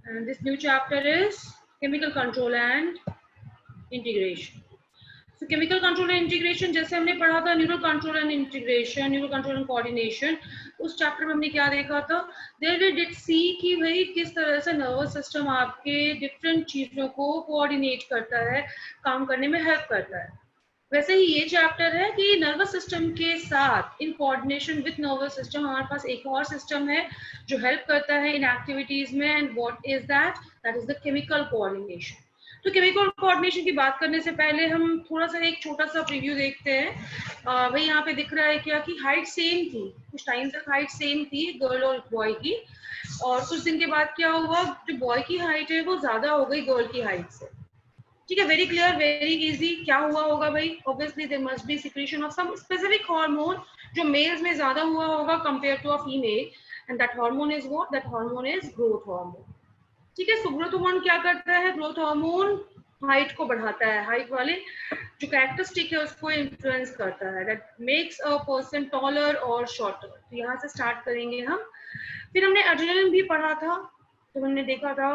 And this new chapter is chemical control and integration. So chemical control and integration जैसे हमने पढ़ा था neural control and integration, neural control and coordination, उस chapter में हमने क्या देखा था, देयर वी डिड सी कि भाई किस तरह से नर्वस सिस्टम आपके डिफरेंट चीजों को कोऑर्डिनेट करता है, काम करने में हेल्प करता है। वैसे ही ये चैप्टर है कि नर्वस सिस्टम के साथ in coordination with nervous system हमारे पास एक और सिस्टम है जो हेल्प करता है इन एक्टिविटीज में, and what is that is the chemical coordination. तो केमिकल कोऑर्डिनेशन की बात करने से पहले हम थोड़ा सा एक छोटा सा प्रीव्यू देखते हैं। भाई यहाँ पे दिख रहा है क्या कि हाइट सेम थी, कुछ टाइम तक हाइट सेम थी गर्ल और बॉय की, और कुछ दिन के बाद क्या हुआ, जो बॉय की हाइट है वो ज्यादा हो गई गर्ल की हाइट से। ठीक है, वेरी क्लियर, वेरी इजी। क्या हुआ होगा भाई, obviously there must be secretion of some specific hormone जो मेल्स में ज्यादा हुआ होगा compare to a female, and that hormone is what, that hormone is growth hormone. ठीक है, सो ग्रोथ हार्मोन क्या करता है, ग्रोथ हार्मोन हाइट को बढ़ाता है, हाइट वाले जो कैरेक्टरिस्टिक है उसको इन्फ्लुएंस करता है, that makes a person taller और शॉर्टर। तो यहाँ से स्टार्ट करेंगे हम। फिर हमने एड्रेनलिन भी पढ़ा था, तो हमने देखा था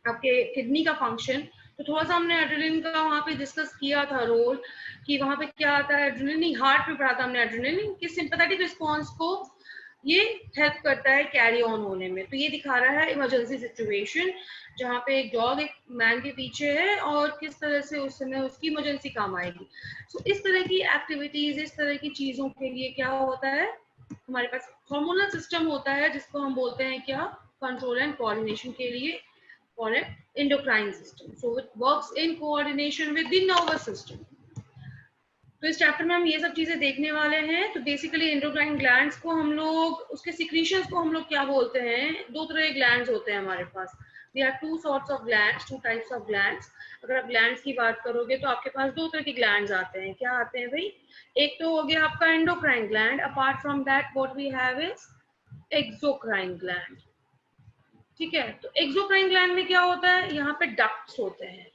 आपके किडनी का फंक्शन, तो थोड़ा सा हमने एड्रेनलिन का वहाँ पे डिस्कस किया था रोल, कि वहाँ पे क्या आता है, एड्रेनलिन हार्ट पे पढ़ा था हमने, एड्रेनलिन कि सिंपैथेटिक रिस्पॉन्स को ये हेल्प करता है कैरी ऑन होने में। तो ये दिखा रहा है इमरजेंसी सिचुएशन जहाँ पे एक डॉग एक मैन के पीछे है और किस तरह से उस समय उसकी इमरजेंसी काम आएगी। सो इस तरह की एक्टिविटीज, इस तरह की चीजों के लिए क्या होता है, हमारे पास हार्मोनल सिस्टम होता है जिसको हम बोलते हैं क्या, कंट्रोल एंड कोऑर्डिनेशन के लिए, और endocrine system. So it works in coordination with the nervous system. तो इस चैप्टर में हम ये सब चीजें देखने वाले हैं। तो बेसिकली एंडोक्राइन ग्लैंड्स को हम लोग, उसके सिक्रीशंस को हम लोग क्या बोलते हैं, दो तरह के ग्लैंड्स होते हैं हमारे पास। There are two sorts of glands, two types of glands. अगर आप ग्लैंड्स की बात करोगे तो आपके पास दो तरह के ग्लैंड्स आते हैं। क्या आते हैं भाई, एक तो हो गया आपका endocrine gland, apart from that what we have is exocrine gland. ठीक है, तो एक्सोक्राइन ग्लैंड में क्या होता है, यहाँ पे डक्ट्स होते हैं,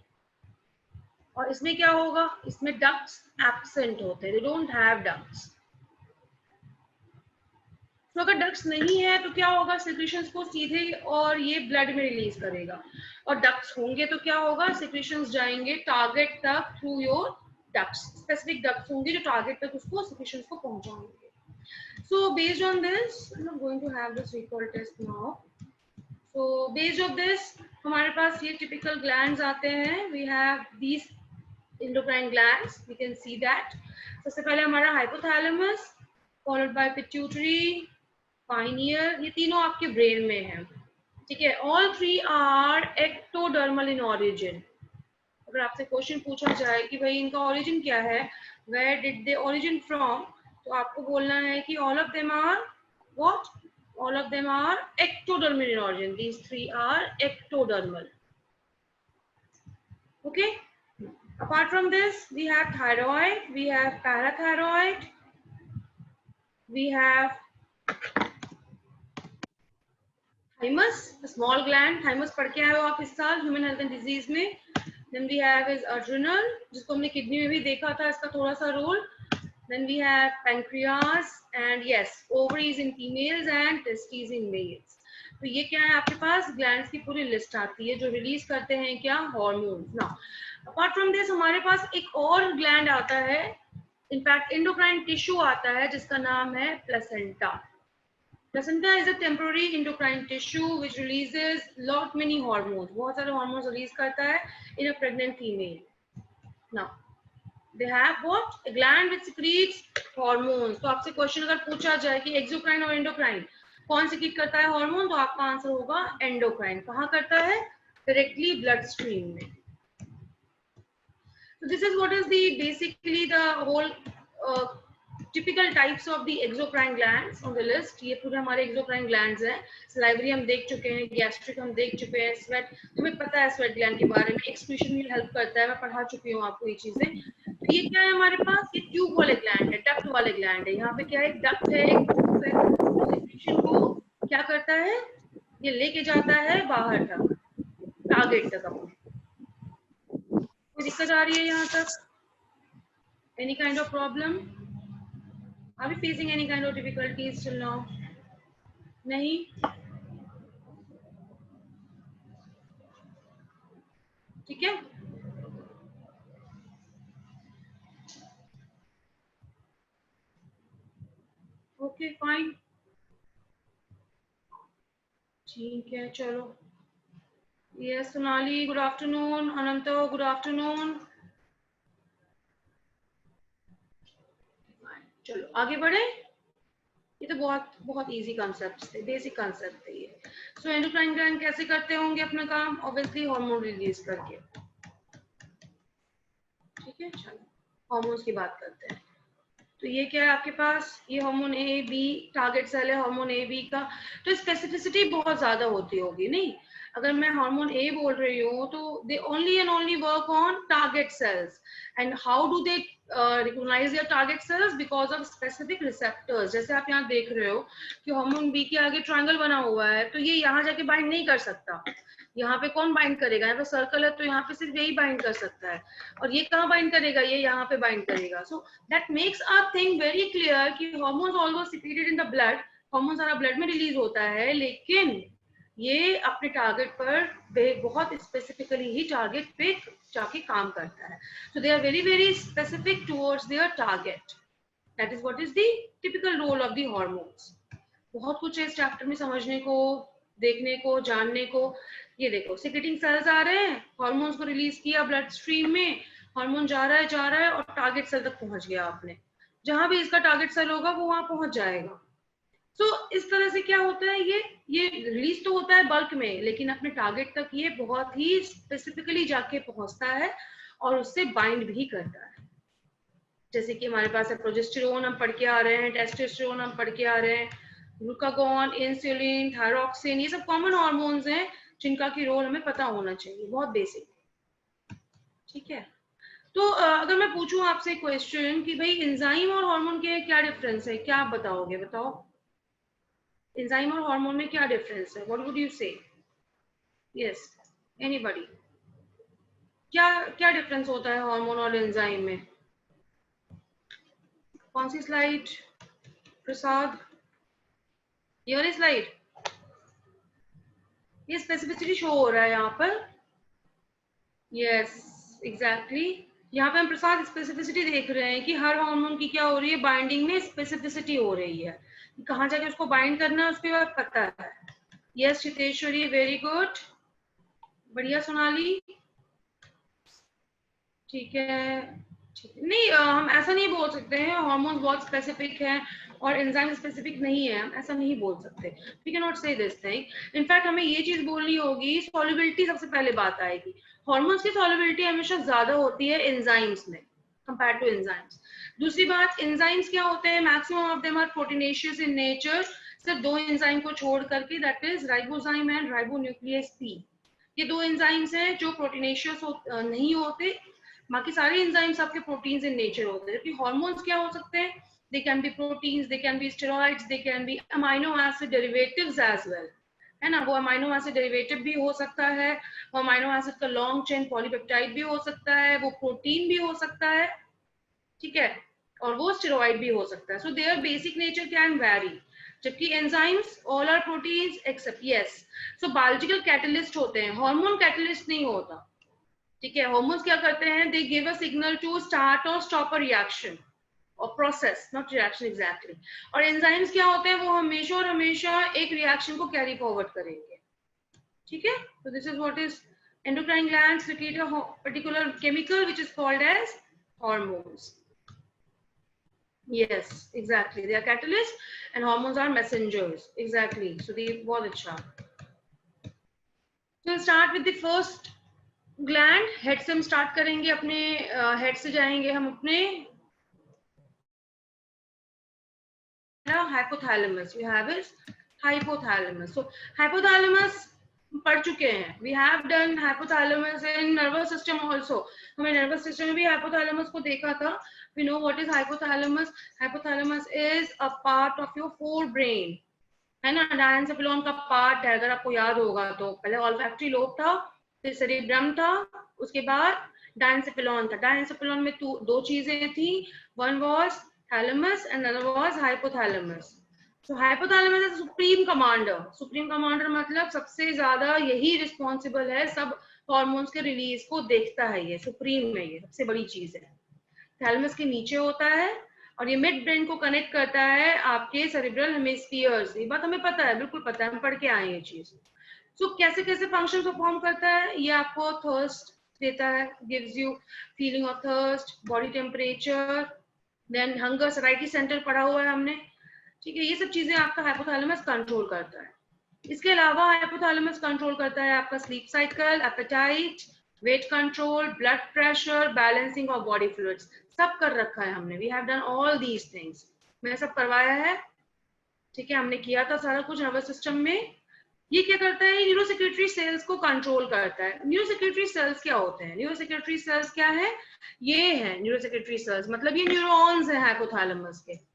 और इसमें क्या होगा, इसमें डक्ट्स एब्सेंट होते हैं, दे डोंट हैव डक्ट्स। तो अगर डक्ट्स नहीं है तो क्या होगा, सिक्रीशंस को सीधे और ये ब्लड में रिलीज करेगा, और डक्ट्स होंगे तो क्या होगा, सिक्रीशंस जाएंगे टारगेट तक through your ducts, specific ducts होंगे जो टारगेट तक उसको सिक्रीशंस को पहुंचाएंगे। So based on this, I am going to have this recall test now. So based on this हमारे पास ये typical glands आते हैं, we have these endocrine glands, we can see that। सबसे पहले हमारा hypothalamus, followed by pituitary, pineal, ये तीनों आपके ब्रेन में हैं। ठीक है, all three are ectodermal in origin। अगर आपसे क्वेश्चन पूछा जाए कि भाई इनका origin क्या है, where did they origin from, तो आपको बोलना है कि all of them are what? All of them are ectodermal in origin. These three are ectodermal. Okay. Apart from this, we have thyroid, we have parathyroid, we have thymus, a small gland. Thymus पढ़ के आए हो आप इस साल Human Health and Disease में. Then we have is adrenal, जिसको हमने किडनी में भी देखा था, इसका थोड़ा सा role. Then we have pancreas and yes, ovaries in females and testes in males. तो ये क्या है, आपके पास ग्लैंड्स की पूरी लिस्ट आती है जो रिलीज करते हैं क्या, हार्मोन्स। ना अपार्ट फ्रॉम दिस हमारे पास एक और ग्लैंड आता है, इनफैक्ट एंडोक्राइन टिश्यू आता है जिसका नाम है placenta. Placenta is a temporary endocrine tissue which releases lot many hormones, बहुत सारे हार्मोन्स रिलीज करता है in a pregnant female. Now they have what, a gland which secretes hormones। तो आपसे क्वेश्चन अगर पूछा जाए कि एक्सोक्राइन और एंडोक्राइन कौन सीक्रेट करता है हार्मोन, तो आपका आंसर होगा एंडोक्राइन। कहाँ करता है, डायरेक्टली ब्लड स्ट्रीम में। So this is what is the basically the whole typical types of the exocrine glands on the list। ये पूरे हमारे exocrine glands हैं। salivary हम देख चुके हैं, gastric हम देख चुके हैं, sweat तुम्हें पता है sweat gland के बारे में, excretion में हेल्प करता है, मैं पढ़ा चुकी हूँ आपको ये चीजें। तो ये क्या है हमारे पास, ये ट्यूब वाले ग्लैंड है, डक्ट वाले ग्लैंड है। यहाँ पे क्या है, एक डक्ट है, एक ट्यूब है, सिक्रीशन को क्या करता है, ये लेके जाता है बाहर तक, टारगेट तक अपने। कोई दिक्कत आ रही है यहाँ तक, any kind of problem, are we facing any kind of difficulties till now? नहीं, ठीक है, ओके फाइन, ठीक है चलो। Yes Sonali good afternoon, Ananto good afternoon. चलो आगे बढ़े, ये तो बहुत बहुत इजी कॉन्सेप्ट थे, बेसिक कॉन्सेप्ट थे ये। सो एंडोक्राइन ग्लैंड कैसे करते होंगे अपना काम, ऑब्वियसली हार्मोन रिलीज करके। ठीक है चलो हार्मोन्स की बात करते हैं। तो ये क्या है आपके पास, ये hormone A B, target cell है हार्मोन ए बी का। तो स्पेसिफिसिटी बहुत ज्यादा होती होगी नहीं, अगर मैं हार्मोन ए बोल रही हूँ तो they only and only work on target cells. And how do they recognise your target cells, because of specific receptors. जैसे आप यहाँ देख रहे हो कि हार्मोन बी के आगे ट्रायंगल बना हुआ है, तो ये यहाँ जाके बाइंड नहीं कर सकता। यहाँ पे कौन बाइंड करेगा, यहाँ पे सर्कल है तो यहाँ पे सिर्फ यही बाइंड कर सकता है। और ये कहाँ बाइंड करेगा, ये यहाँ पे बाइंड करेगा। So that makes a thing very clear कि hormones also secreted in the blood, hormone सारा ब्लड में रिलीज होता है, लेकिन ये अपने टारगेट पर बहुत स्पेसिफिकली ही टारगेट पे जाके काम करता है। So they are very very specific towards their target. That is what is the typical role of the hormones. बहुत कुछ है इस चैप्टर में समझने को, देखने को, जानने को। ये देखो सिक्रेटिंग सेल्स आ रहे हैं, हार्मोन्स को रिलीज किया ब्लड स्ट्रीम में, हार्मोन जा रहा है और टारगेट सेल तक पहुंच गया आपने। जहां भी इसका टारगेट सेल होगा वो वहां पहुंच जाएगा। इस तरह से क्या होता है, ये रिलीज तो होता है बल्क में, लेकिन अपने टारगेट तक ये बहुत ही स्पेसिफिकली जाके पहुंचता है और उससे बाइंड भी करता है। जैसे कि हमारे पास है प्रोजेस्टेरोन हम पढ़ के आ रहे हैं, टेस्टोस्टेरोन हम पढ़ के आ रहे हैं, ग्लूकागॉन, इंसुलिन, थायरॉक्सिन, ये सब कॉमन हार्मोन्स हैं जिनका की रोल हमें पता होना चाहिए, बहुत बेसिक। ठीक है, तो अगर मैं पूछूं आपसे क्वेश्चन कि भाई एंजाइम और हार्मोन के क्या डिफरेंस है, क्या आप बताओगे, बताओ एंजाइम और हार्मोन में क्या डिफरेंस है, व्हाट वुड यू से? यस एनीबॉडी, क्या क्या डिफरेंस होता है हार्मोन और एंजाइम में? कौन सी स्लाइड प्रसाद, ये वाली स्लाइड? ये स्पेसिफिसिटी शो हो रहा है यहाँ पर, यस एग्जैक्टली। यहाँ पे हम प्रसाद स्पेसिफिसिटी देख रहे हैं कि हर हार्मोन की क्या हो रही है, बाइंडिंग में स्पेसिफिसिटी हो रही है, कहाँ जाके उसको बाइंड करना है उसके बाद पता है। यस चितेश्वरी वेरी गुड, बढ़िया सोनाली, ठीक है। ठीक है, नहीं हम ऐसा नहीं बोल सकते हैं हार्मोन्स बहुत स्पेसिफिक हैं और एंजाइम स्पेसिफिक नहीं है, हम ऐसा नहीं बोल सकते, वी कैन नॉट से दिस थिंग। इनफैक्ट हमें ये चीज बोलनी होगी, सॉल्युबिलिटी सबसे पहले बात आएगी। हार्मोन्स की सॉल्युबिलिटी हमेशा ज्यादा होती है एंजाइम्स में कंपेयर टू एंजाइम्स। दूसरी बात, एंजाइम्स क्या होते हैं, maximum of them are proteinaceous in nature, सिर्फ दो एंजाइम को छोड़ करके, that is ribozyme and ribonuclease P. ये दो एंजाइम्स हैं जो प्रोटीनेशियस नहीं होते, बाकी सारे एंजाइम्स आपके प्रोटीन्स इन नेचर होते हैं। जबकि हार्मोन्स क्या हो सकते हैं, they can be proteins, they can be steroids, they can be amino acid derivatives as well, है ना। वो अमाइनो एसिड डेरिवेटिव भी हो सकता है, वो अमाइनो एसिड का लॉन्ग चेन पॉलीपेप्टाइड भी हो सकता है, वो प्रोटीन भी हो सकता है, ठीक है, और वो स्टेरॉइड भी हो सकता है। So their basic nature can vary. जबकि enzymes all are proteins except, yes, so biological catalyst होते हैं, हार्मोन कैटलिस्ट नहीं होता। ठीक है, हार्मोन्स क्या करते हैं, they give a signal to start or stop a reaction or process, not reaction exactly. और एंजाइम्स क्या होते हैं, वो हमेशा और हमेशा एक रिएक्शन को कैरी फॉरवर्ड करेंगे। ठीक है, तो this is what is endocrine glands secrete a particular chemical which is called as hormones. Yes, exactly, they are catalysts and hormones are messengers, exactly. So the बहुत अच्छा, so start with the first gland. Head से हम start करेंगे, अपने head से जाएंगे हम अपने hypothalamus. We have is hypothalamus. So hypothalamus पढ़ चुके हैं, we have done hypothalamus in nervous system also. हमने नर्वस सिस्टम में भी हाइपोथैलेमस को देखा था। We know what is hypothalamus. Hypothalamus is a part of your forebrain, है ना। डायंसेफिलॉन का पार्ट है, अगर आपको याद होगा तो पहले ऑल्फैक्टरी लोब था, फिर सेरेब्रम था, उसके बाद डायंसेफिलॉन था। डायंसेफिलॉन में दो चीजें थी, one was thalamus and other was hypothalamus. So hypothalamus is supreme commander. Supreme commander मतलब सबसे ज्यादा यही रिस्पॉन्सिबल है, सब हॉर्मोन्स के रिलीज को देखता है, ये सुप्रीम है, ये सबसे बड़ी चीज है। थैलेमस के नीचे होता है और ये मिड ब्रेन को कनेक्ट करता है आपके सेरिब्रल हेमिस्फीयर्स। ये बात हमें पता है, बिल्कुल पता है, हम पढ़ के आए ये चीज। सो कैसे कैसे फंक्शन परफॉर्म करता है, ये आपको थर्स्ट देता है, gives you feeling of thirst, body temperature, then hunger, satiety centre पढ़ा हुआ है हमने, ठीक है। ये सब चीजें आपका हाइपोथैलेमस कंट्रोल करता है। इसके अलावा हाइपोथैलेमस कंट्रोल करता है आपका sleep cycle, appetite, weight control, blood pressure, balancing of body fluids, सब कर रखा है हमने। We have done all these things, मैंने सब करवाया है, ठीक है, हमने किया था सारा कुछ नर्वस सिस्टम में। ये क्या करता है, न्यूरोसेक्रेटरी सेल्स को कंट्रोल करता है। न्यूरोसेक्रेटरी सेल्स क्या होते हैं, न्यूरोसेक्रेटरी सेल्स क्या है, ये है न्यूरोसेक्रेटरी सेल्स, मतलब ये न्यूरॉन्स है हाइपोथैलेमस के।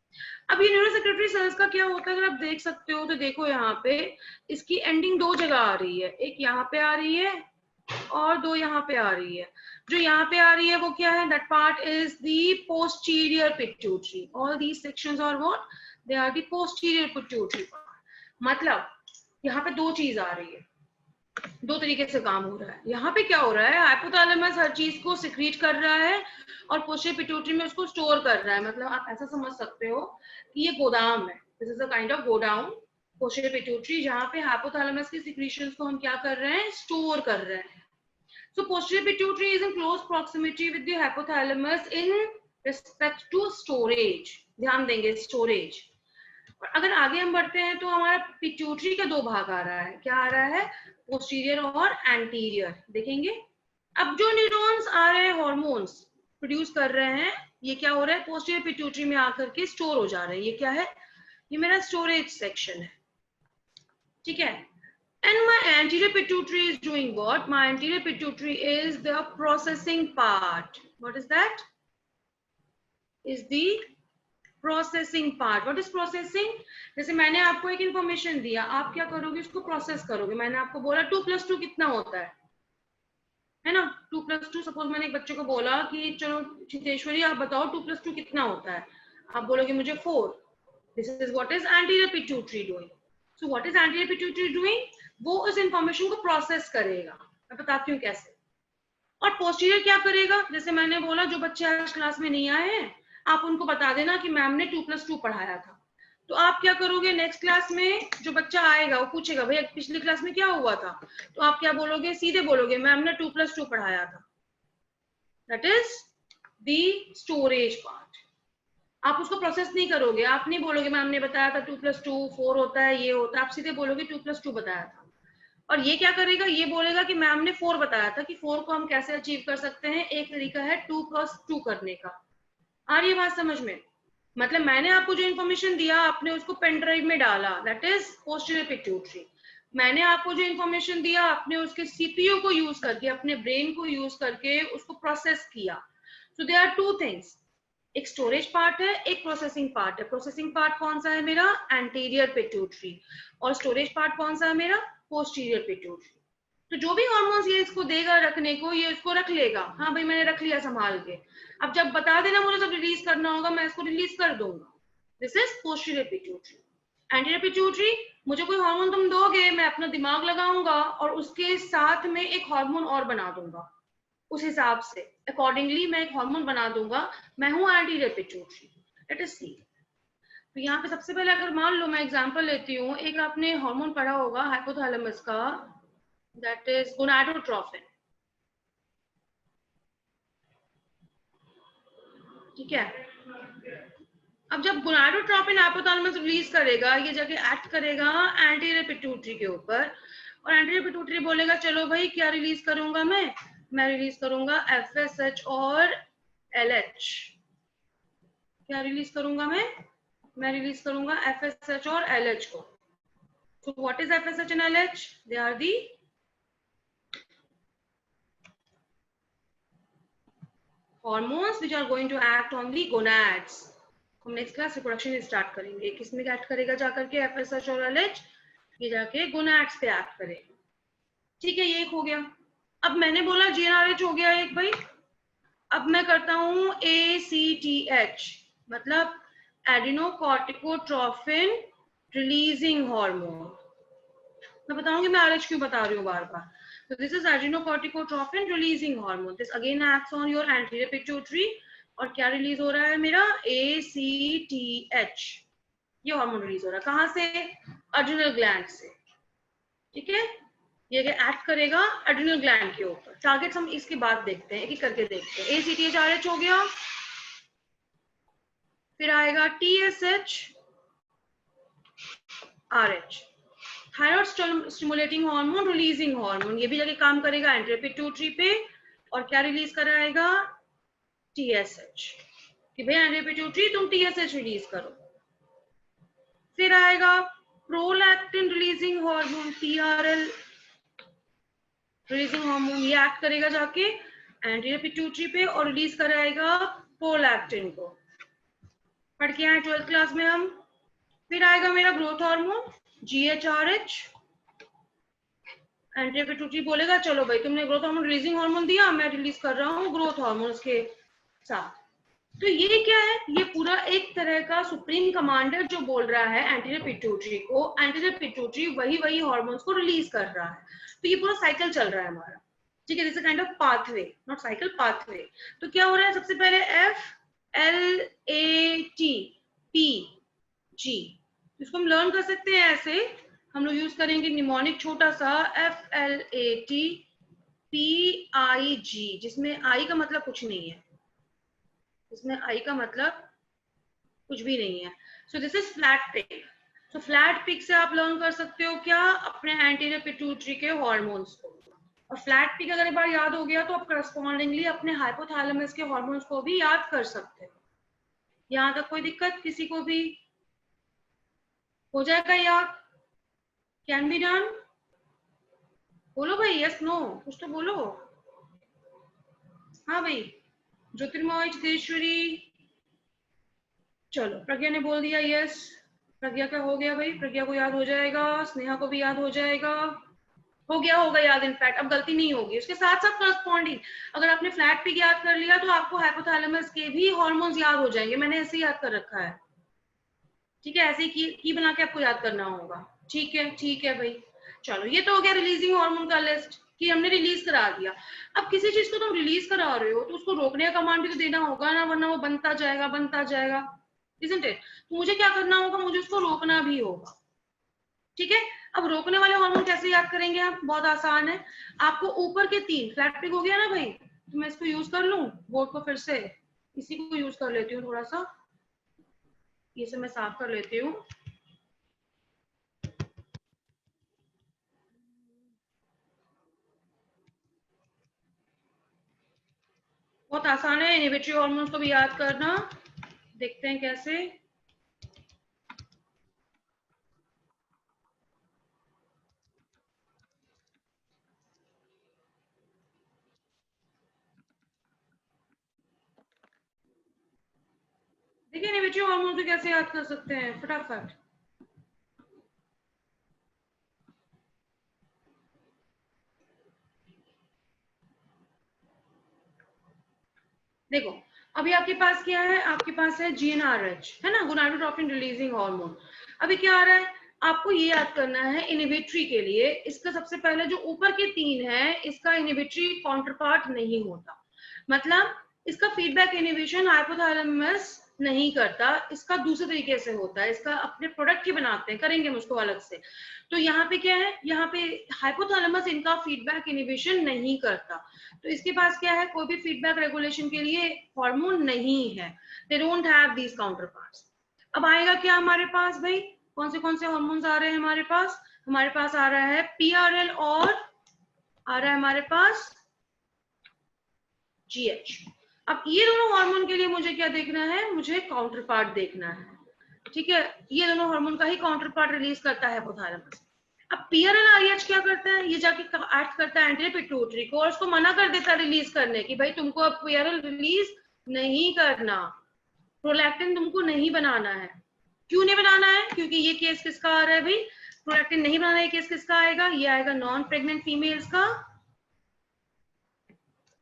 अब ये न्यूरोसेक्रेटरी सेल्स का क्या होता है, अगर आप देख सकते हो तो देखो यहाँ पे इसकी एंडिंग दो जगह आ रही है, एक यहाँ पे आ रही है और दो यहाँ पे आ रही है। जो यहाँ पे आ रही है वो क्या है, that part is the posterior pituitary. All these sections are what, they are the posterior pituitary part. मतलब यहाँ पे दो चीज आ रही है, दो तरीके से काम हो रहा है। यहाँ पे क्या हो रहा है, हाइपोथैलेमस हर चीज को सिक्रीट कर रहा है और पोस्टीरियर पिट्यूटरी में उसको स्टोर कर रहा है। मतलब आप ऐसा समझ सकते हो कि ये गोदाम है, this is a kind of godown, posterior pituitary, जहाँ पे हाइपोथैलेमस की सिक्रीशंस को हम क्या कर रहे हैं, स्टोर कर रहे हैं। So posterior pituitary is in close proximity with the hypothalamus in respect to storage. ध्यान देंगे स्टोरेज। और अगर आगे हम बढ़ते हैं तो हमारा पिट्यूटरी का दो भाग आ रहा है, क्या आ रहा है, पोस्टीरियर और एंटीरियर, देखेंगे। अब जो न्यूरॉन्स आ रहे हैं, हॉर्मोन्स प्रोड्यूस कर रहे हैं, ये क्या हो रहा है, पोस्टीरियर पिट्यूटरी में आकर के स्टोर हो जा रहे हैं। ये क्या है, ये मेरा स्टोरेज सेक्शन है, ठीक है। And my anterior pituitary is doing what? My anterior pituitary is the processing part. What is that? Is the processing part. What is processing? जैसे मैंने आपको एक इंफॉर्मेशन दिया, आप क्या करोगे, उसको प्रोसेस करोगे। मैंने आपको बोला 2+2 कितना होता है ना, 2+2। सपोज मैंने एक बच्चे को बोला कि चलो चितेश्वरी आप बताओ 2+2 कितना होता है, आप बोलोगे मुझे 4। This is what is anterior pituitary doing. So what is anterior pituitary doing, वो उस इंफॉर्मेशन को प्रोसेस करेगा। मैं बताती हूँ कैसे। और पोस्टीरियर क्या करेगा, जैसे मैंने बोला जो बच्चे आज क्लास में नहीं आए हैं, आप उनको बता देना कि मैम ने 2+2 पढ़ाया था। तो आप क्या करोगे, नेक्स्ट क्लास में जो बच्चा आएगा वो पूछेगा भैया पिछली क्लास में क्या हुआ था, तो आप क्या बोलोगे, सीधे बोलोगे मैम ने 2+2 पढ़ाया था। That is the storage part. आप उसको प्रोसेस नहीं करोगे, आप नहीं बोलोगे मैम ने बताया था 2+2 4 होता है, ये होता है, आप सीधे बोलोगे 2+2 बताया था। और ये क्या करेगा, ये बोलेगा कि मैम ने 4 बताया था, कि 4 को हम कैसे अचीव कर सकते हैं, एक तरीका है 2+2 करने का। आ रही है बात समझ में? मतलब मैंने आपको जो इन्फॉर्मेशन दिया, आपने उसको पेन ड्राइव में डाला, दैट इज पोस्टीरियर पिट्यूटरी। मैंने आपको जो इन्फॉर्मेशन दिया, आपने उसके सीपीयू को यूज करके, अपने ब्रेन को यूज करके उसको प्रोसेस किया। सो दे आर टू थिंग्स, एक स्टोरेज पार्ट है, एक प्रोसेसिंग पार्ट है। प्रोसेसिंग पार्ट कौन सा है मेरा, एंटीरियर पिट्यूटरी, और स्टोरेज पार्ट कौन सा है मेरा, पोस्टीरियर पिट्यूटरी। तो जो भी हार्मोन्स ये इसको देगा रखने को, ये इसको रख लेगा, हाँ भाई मैंने रख लिया संभाल के, अब जब बता देना मुझे जब रिलीज करना होगा मैं इसको रिलीज कर दूंगा। This is posterior pituitary. Anterior pituitary, मुझे कोई हार्मोन तुम दोगे, मैं अपना दिमाग लगाऊंगा और उसके साथ में एक हार्मोन और बना दूंगा, उस हिसाब से अकॉर्डिंगली मैं एक हार्मोन बना दूंगा, मैं हूं एंटीरियर पिट्यूटरी। लेट अस सी। तो यहाँ पे सबसे पहले अगर मान लो मैं एग्जांपल लेती हूँ, एक आपने हार्मोन पढ़ा होगा हाइपोथैलेमस का, दैट इज गोनाडोट्रोफिन, ठीक है। अब जब गोनाडोट्रोफिन हाइपोथैलेमस रिलीज करेगा, ये जाके एक्ट करेगा एंटीरियर पिट्यूटरी के ऊपर, और एंटीरियर पिट्यूटरी बोलेगा चलो भाई क्या रिलीज करूंगा मैं रिलीज करूंगा FSH और LH। क्या रिलीज करूंगा मैं रिलीज करूंगा FSH और LH को। So what is FSH and LH? They are the hormones which are going to act on the gonads. हम नेक्स्ट क्लास रिप्रोडक्शन स्टार्ट करेंगे, किसमें एक्ट करेगा जाकर के FSH और LH, ये जाके गोनाड्स पे एक्ट करेगा, ठीक है। ये एक हो गया। अब मैंने बोला GnRH हो गया एक भाई। अब मैं करता हूँ ACTH, मतलब एडिनोकॉर्टिकोट्रोफिन रिलीजिंग हार्मोन। मैं बताऊंगी मैं आरएच क्यों बता रही हूँ बार बार। So this is adrenocorticotropin releasing hormone. This again acts on your anterior pituitary और क्या रिलीज हो रहा है मेरा ACTH, ये हार्मोन रिलीज हो रहा है कहाँ से, एड्रिनल ग्लैंड से। ठीक है, ये एक्ट करेगा एड्रिनल ग्लैंड के ऊपर। टारगेट्स हम इसके बाद देखते हैं, एक एक करके देखते हैं। ACTH RH हो गया, फिर आएगा TSH RH, thyroid stimulating hormone releasing hormone. ये भी जाके काम करेगा एंटीरियर पिट्यूटरी पे और क्या रिलीज कराएगा TSH, कि भाई एंटीरियर पिट्यूटरी तुम TSH रिलीज करो। फिर आएगा prolactin releasing hormone PRL releasing hormone, ये एक्ट करेगा जाके एंटीरियर पिट्यूटरी पे और रिलीज कराएगा प्रोलैक्टिन को। पढ़ के आए 12th क्लास में हम। फिर आएगा मेरा growth hormone GHRH, anterior pituitary बोलेगा चलो भाई तुमने ग्रोथ हार्मोन रिलीजिंग हार्मोन दिया, मैं रिलीज कर रहा हूँ ग्रोथ हार्मोन उसके साथ। तो ये क्या है, ये पूरा एक तरह का सुप्रीम कमांडर जो बोल रहा है एंटीरियर पिट्यूटरी को, एंटीरियर पिट्यूटरी वही हार्मोन्स को रिलीज कर रहा है। तो ये पूरा साइकिल चल रहा है हमारा। ठीक है, this is kind of pathway, not cycle, pathway. तो क्या हो रहा है, सबसे पहले FLATPG, इसको हम लर्न कर सकते हैं ऐसे, हम लोग यूज करेंगे निमोनिक छोटा सा FLATPIG, जिसमें आई का मतलब कुछ नहीं है, इसमें आई का मतलब कुछ भी नहीं है। So this is flat pig. So flat pig से आप लर्न कर सकते हो क्या, अपने एंटीरियर पिट्यूटरी के हार्मोन्स को। और फ्लैट पिक अगर एक बार याद हो गया तो आप करस्पॉन्डिंगली अपने हाइपोथैलेमस के हार्मोन्स को भी याद कर सकते हो। यहाँ तक कोई दिक्कत किसी को भी, हो जाएगा याद, कैन बी डन। बोलो भाई यस नो, कुछ तो बोलो। हाँ भाई, ज्योतिर्मय चितेश्वरी, चलो प्रज्ञा ने बोल दिया यस। प्रज्ञा का हो गया भाई, प्रज्ञा को याद हो जाएगा, स्नेहा को भी याद हो जाएगा, हो गया होगा याद। इनफैक्ट अब गलती नहीं होगी। उसके साथ साथ करस्पॉन्डिंग अगर आपने फ्लैट पिक याद कर लिया तो आपको हाइपोथैलेमस के भी हार्मोन्स याद हो जाएंगे। मैंने ऐसे ही याद कर रखा है। ठीक है, ऐसे ही की बना के आपको याद करना होगा। ठीक है भाई, चलो ये तो हो गया रिलीजिंग हार्मोन का लिस्ट कि हमने रिलीज करा दिया। अब किसी चीज को तुम रिलीज करा रहे हो तो उसको रोकने का कमांड भी तो देना होगा ना, वरना वो बनता जाएगा isn't it? तो मुझे क्या करना होगा, मुझे उसको रोकना भी होगा। ठीक है, अब रोकने वाले हार्मोन कैसे याद करेंगे आप, बहुत आसान है। आपको ऊपर के 3 फ्लैट पिक हो गया ना भाई, तो मैं इसको यूज कर लूं बोर्ड को, फिर से इसी को यूज कर लेती हूँ। थोड़ा सा ये से मैं साफ कर लेती हूँ। बहुत आसान है इनहिबिटरी हार्मोन्स को भी याद करना। देखते हैं कैसे। देखिए इनहिबिटरी हार्मोन्स को कैसे याद कर सकते हैं फटाफट। देखो अभी आपके पास क्या है, आपके पास है GnRH, है ना, गोनाडोट्रोपिन रिलीजिंग हार्मोन। अभी क्या आ रहा है, आपको ये याद करना है इनहिबिटरी के लिए इसका सबसे पहले जो ऊपर के 3 है इसका इनहिबिटरी काउंटरपार्ट नहीं होता। मतलब इसका फीडबैक इनहिबिशन हाइपोथैलेमस नहीं करता, इसका दूसरे तरीके से होता है, इसका अपने प्रोडक्ट ही बनाते हैं, करेंगे हम उसको अलग से। तो यहाँ पे क्या है, यहाँ पे हाइपोथैलेमस इनका फीडबैक इनहिबिशन नहीं करता, तो इसके पास क्या है, कोई भी फीडबैक रेगुलेशन के लिए हार्मोन नहीं है। They don't have these counterparts. अब आएगा क्या हमारे पास भाई, कौन से हार्मोन्स आ रहे हैं हमारे पास, हमारे पास आ रहा है PRL और आ रहा है हमारे पास GH। अब ये दोनों हार्मोन के लिए मुझे क्या देखना है, मुझे काउंटर पार्ट देखना है। ठीक है, ये दोनों हार्मोन का ही काउंटर पार्ट रिलीज करता है हाइपोथैलेमस। अब PRL RH क्या करता है, ये जाके एक्ट करता है एंटीरियर पिट्यूटरी को और उसको मना कर देता है रिलीज करने की, भाई तुमको अब PRL रिलीज नहीं करना, प्रोलैक्टिन तुमको नहीं बनाना है। क्यों नहीं बनाना है, क्योंकि ये केस किसका आ रहा है भाई, प्रोलैक्टिन नहीं बनाना है, केस किसका आएगा, ये आएगा नॉन प्रेग्नेंट फीमेल्स का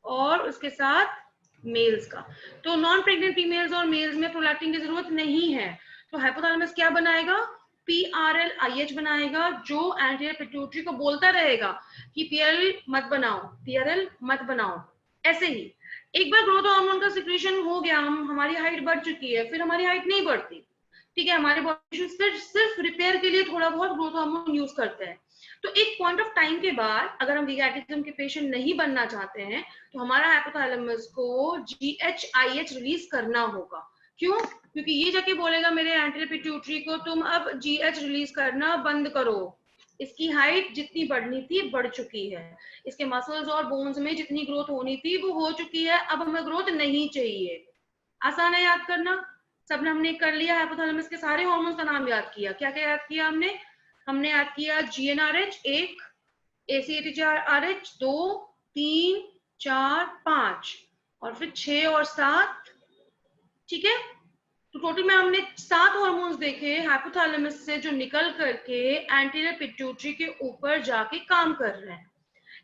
और उसके साथ मेल्स का। तो नॉन प्रेग्नेंट फीमेल्स और मेल्स में प्रोलैक्टिन की जरूरत नहीं है, तो हाइपोथैलेमस क्या बनाएगा, PRLIH बनाएगा, जो एंटीरियर पिट्यूटरी को बोलता रहेगा कि PRL मत बनाओ, PRL मत बनाओ। ऐसे ही एक बार ग्रोथ हार्मोन का सिक्रीशन हो गया, हमारी हाइट बढ़ चुकी है, फिर हमारी हाइट नहीं बढ़ती, ठीक है, हमारे बॉडी सिर्फ रिपेयर के लिए थोड़ा बहुत ग्रोथ हार्मोन यूज करते हैं। तो एक पॉइंट ऑफ टाइम के बाद अगर हम गिगाटिज्म के पेशेंट नहीं बनना चाहते हैं तो हमारा हाइपोथैलेमस को GHIH रिलीज करना होगा। क्यों? क्योंकि ये जाके बोलेगा मेरे एंटीरियर पिट्यूटरी को तुम अब GH रिलीज करना बंद करो, इसकी हाइट जितनी बढ़नी थी बढ़ चुकी है, इसके मसल्स और बोन्स में जितनी ग्रोथ होनी थी वो हो चुकी है, अब हमें ग्रोथ नहीं चाहिए। आसान है याद करना, सबने हमने कर लिया, हाइपोथैलेमस के सारे हार्मोन्स का नाम याद किया। क्या क्या याद किया हमने? हमने याद किया GnRH 1, ACTH 2, 3, 4, 5 और फिर 6 और 7, ठीक है। तो टोटल में हमने 7 हार्मोन्स देखे हाइपोथैलेमस से जो निकल करके एंटीरियर पिट्यूटरी के ऊपर जाके काम कर रहे हैं।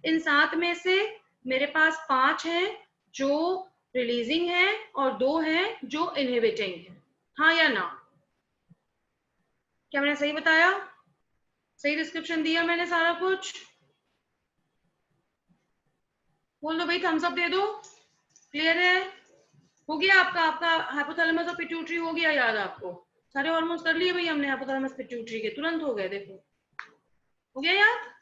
इन 7 में से मेरे पास 5 हैं जो रिलीजिंग है और 2 हैं जो इनहिबिटिंग है। हाँ या ना? क्या मैंने सही बताया? सही डिस्क्रिप्शन दिया मैंने सारा कुछ? बोल दो भाई, थम्स अप दे दो। क्लियर है? हो गया आपका हाइपोथैलेमस और पिट्यूटरी हो गया याद? आपको सारे हार्मोन्स कर लिए भाई हमने हाइपोथैलेमस पिट्यूटरी के, तुरंत हो गए, देखो हो गया याद।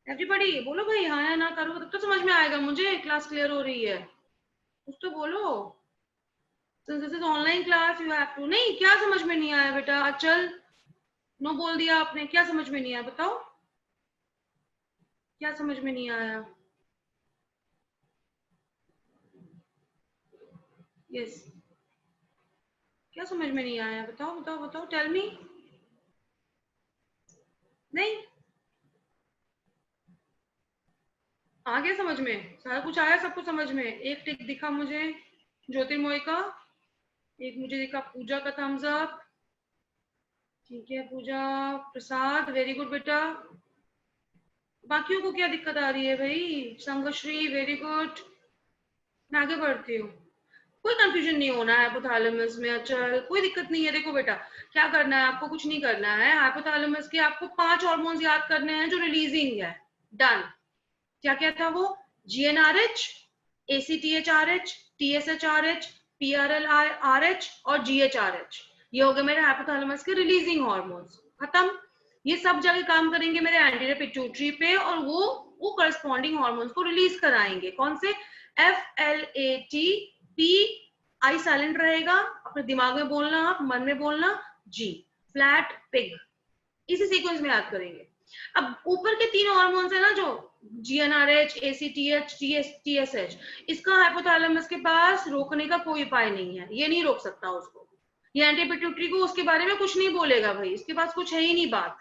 एवरीबॉडी बोलो भाई हाँ या ना, करो तब तो समझ में आएगा मुझे क्लास क्लियर हो रही है, कुछ तो बोलो। Since this is online class you have to। नहीं, क्या समझ में नहीं आया बेटा? अचल नो बोल दिया आपने, क्या समझ में नहीं आया बताओ, क्या समझ में नहीं आया? यस, क्या समझ में नहीं आया? बताओ बताओ बताओ, टेल मी। नहीं आ गया समझ में? सारा कुछ आया सबको समझ में? एक टिक दिखा मुझे ज्योतिर्मय का, एक मुझे दिखा पूजा का थम्स अप, ठीक है पूजा। प्रसाद वेरी गुड बेटा। बाकियों को क्या दिक्कत आ रही है भाई? संगश्री वेरी गुड। मैं आगे बढ़ती हूँ, कोई कंफ्यूजन नहीं होना है हाइपोथैलेमस में। अच्छा कोई दिक्कत नहीं है। देखो बेटा क्या करना है आपको, कुछ नहीं करना है। हाइपोथैलेमस के आपको 5 हार्मोन्स याद करने हैं जो रिलीजिंग है। डन। क्या क्या था वो? GnRH, ACTHRH, TSHRH, PRLRH और GHRH। ये हो गए मेरे हाइपोथैलेमस के रिलीजिंग हार्मोन्स। खत्म। ये सब जगह काम करेंगे मेरे एंटीरियर पिट्यूटरी पे और वो करस्पॉन्डिंग हार्मोन्स को रिलीज कराएंगे। कौन से? FLAT, P आई साइलेंट रहेगा, अपने दिमाग में बोलना, आप मन में बोलना, G फ्लैट पिग। इसी सीक्वेंस में याद करेंगे। अब ऊपर के 3 हार्मोन्स है ना जो GnRH, ACTH, TSH, इसका हाइपोथैलेमस के पास रोकने का कोई उपाय नहीं है, ये नहीं रोक सकता उसको। ये एंटी पिट्यूटरी को उसके बारे में कुछ नहीं बोलेगा भाई, इसके पास कुछ है ही नहीं बात।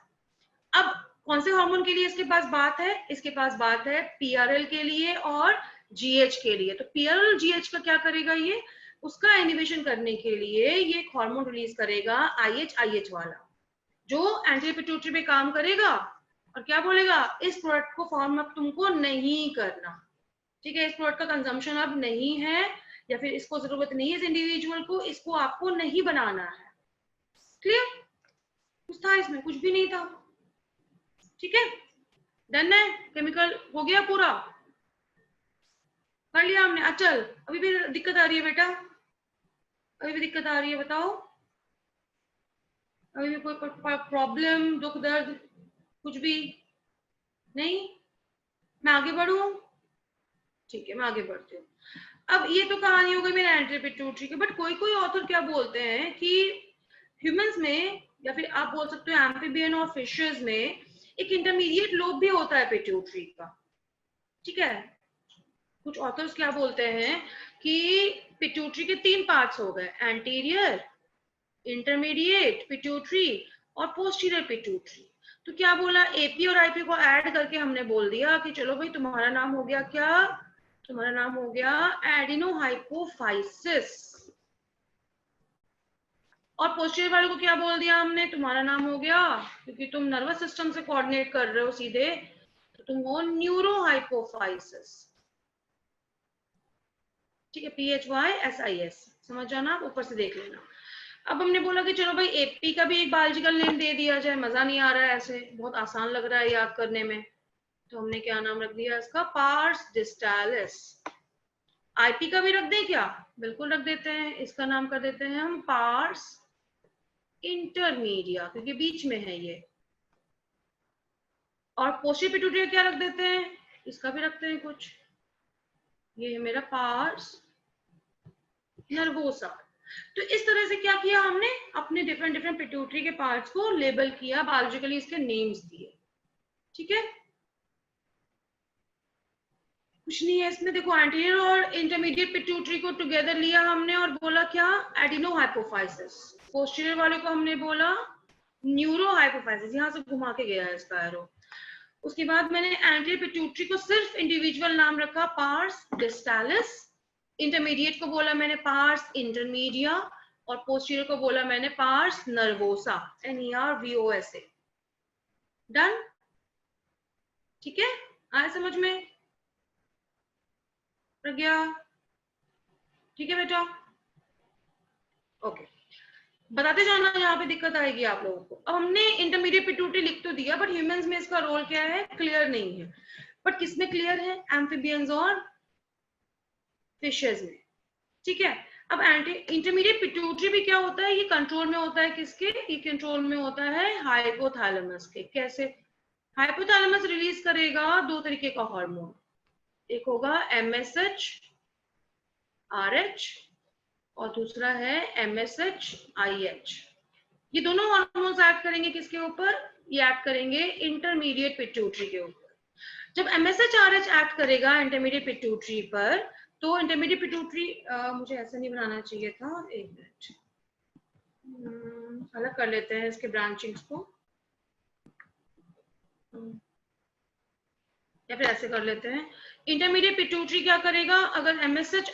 अब कौन से हार्मोन के लिए इसके पास बात है? इसके पास बात है PRL के लिए और GH के लिए। तो PRL और GH का क्या करेगा ये? उसका इनहिबिशन करने के लिए ये एक हार्मोन रिलीज करेगा IH वाला, जो एंटी पिट्यूटरी पे काम करेगा और क्या बोलेगा? इस प्रोडक्ट को फॉर्म अब तुमको नहीं करना, ठीक है, इस प्रोडक्ट का कंजम्पशन अब नहीं है, या फिर इसको जरूरत नहीं है इस इंडिविजुअल को, इसको आपको नहीं बनाना है। क्लियर? कुछ था इसमें? कुछ भी नहीं था। ठीक है, डन है। केमिकल हो गया पूरा, कर लिया हमने। अचल अभी भी दिक्कत आ रही है बेटा? अभी भी दिक्कत आ रही है? बताओ, अभी भी कोई प्रॉब्लम, दुख दर्द, कुछ भी नहीं? मैं आगे बढ़ूं? ठीक है मैं आगे बढ़ती हूँ। अब ये तो कहानी हो गई मेरे एंटीरियर पिट्यूटरी की, बट कोई कोई ऑथर क्या बोलते हैं कि ह्यूमंस में, या फिर आप बोल सकते हो एम्फीबियन और फिशेस में, एक इंटरमीडिएट लोब भी होता है पिट्यूटरी का। ठीक है, कुछ ऑथर्स क्या बोलते हैं कि पिट्यूटरी के 3 पार्ट्स हो गए, एंटीरियर, इंटरमीडिएट पिट्यूटरी और पोस्टीरियर पिट्यूटरी। तो क्या बोला, एपी और आईपी को ऐड करके हमने बोल दिया कि चलो भाई तुम्हारा नाम हो गया क्या? तुम्हारा नाम हो गया एडिनोहाइपोफाइसिस। और पोस्टीरियर वाले को क्या बोल दिया हमने? तुम्हारा नाम हो गया, क्योंकि तुम नर्वस सिस्टम से कोऑर्डिनेट कर रहे हो सीधे, तो तुम हो न्यूरोहाइपोफाइसिस। ठीक है, PHYSIS समझ जाना, ऊपर से देख लेना। अब हमने बोला कि चलो भाई एपी का भी एक बायोलॉजिकल नेम दे दिया जाए, मजा नहीं आ रहा है, ऐसे बहुत आसान लग रहा है याद करने में, तो हमने क्या नाम रख दिया इसका, पार्स डिस्टालिस। आईपी का भी रख दें क्या? बिल्कुल रख देते हैं, इसका नाम कर देते हैं हम पार्स इंटरमीडिया, क्योंकि बीच में है ये। और पोस्टीरियर पिट्यूटरी क्या रख देते हैं, इसका भी रखते हैं कुछ, ये है मेरा पार्स नर्वोसा। तो इस तरह से क्या किया हमने, अपने डिफरेंट डिफरेंट पिट्यूटरी के पार्ट्स को लेबल किया, बायोलॉजिकली इसके नेम्स दिए। ठीक है, कुछ नहीं है इसमें, देखो एंटीरियर और इंटरमीडिएट पिट्यूटरी को टुगेदर लिया हमने और बोला क्या, एडिनो हाइपोफाइसिस। पोस्टीरियर वाले को हमने बोला न्यूरो हाइपोफाइसिस, यहां से घुमा के गया है इसका एरो। उसके बाद मैंने एंटीरियर पिट्यूटरी को सिर्फ इंडिविजुअल नाम रखा पार्स डिस्टालिस, इंटरमीडिएट को बोला मैंने पार्स इंटरमीडिया, और पोस्टीरियर को बोला मैंने पार्स नर्वोसा, NERVOSA। डन, ठीक है, आया समझ में, प्रज्ञा? ठीक है बेटा, ओके, बताते जाना, यहाँ पे दिक्कत आएगी आप लोगों को। अब हमने इंटरमीडिएट पिट्यूटरी लिख तो दिया, बट ह्यूमंस में इसका रोल क्या है, क्लियर नहीं है। बट किसमें क्लियर है, एम्फीबियंस और फिशेस में। ठीक है, अब इंटरमीडिएट पिट्यूटरी भी क्या होता है, ये कंट्रोल में होता है किसके, ये कंट्रोल में होता है हाइपोथैलेमस के। कैसे, हाइपोथैलेमस रिलीज करेगा दो तरीके का हार्मोन, एक होगा MSH RH और दूसरा है MSH IH। ये दोनों हार्मोन्स एक्ट करेंगे किसके ऊपर, ये एक्ट करेंगे इंटरमीडिएट पिट्यूटरी के ऊपर। जब MSH RH एक्ट करेगा इंटरमीडिएट पिट्यूटरी पर, तो इंटरमीडिएट पिट्यूटरी, मुझे ऐसा नहीं बनाना चाहिए था, एक मिनट, अलग कर लेते हैं इसके ब्रांचिंग्स को, या फिर ऐसे कर लेते हैं। इंटरमीडिएट पिट्यूटरी क्या करेगा, अगर MSH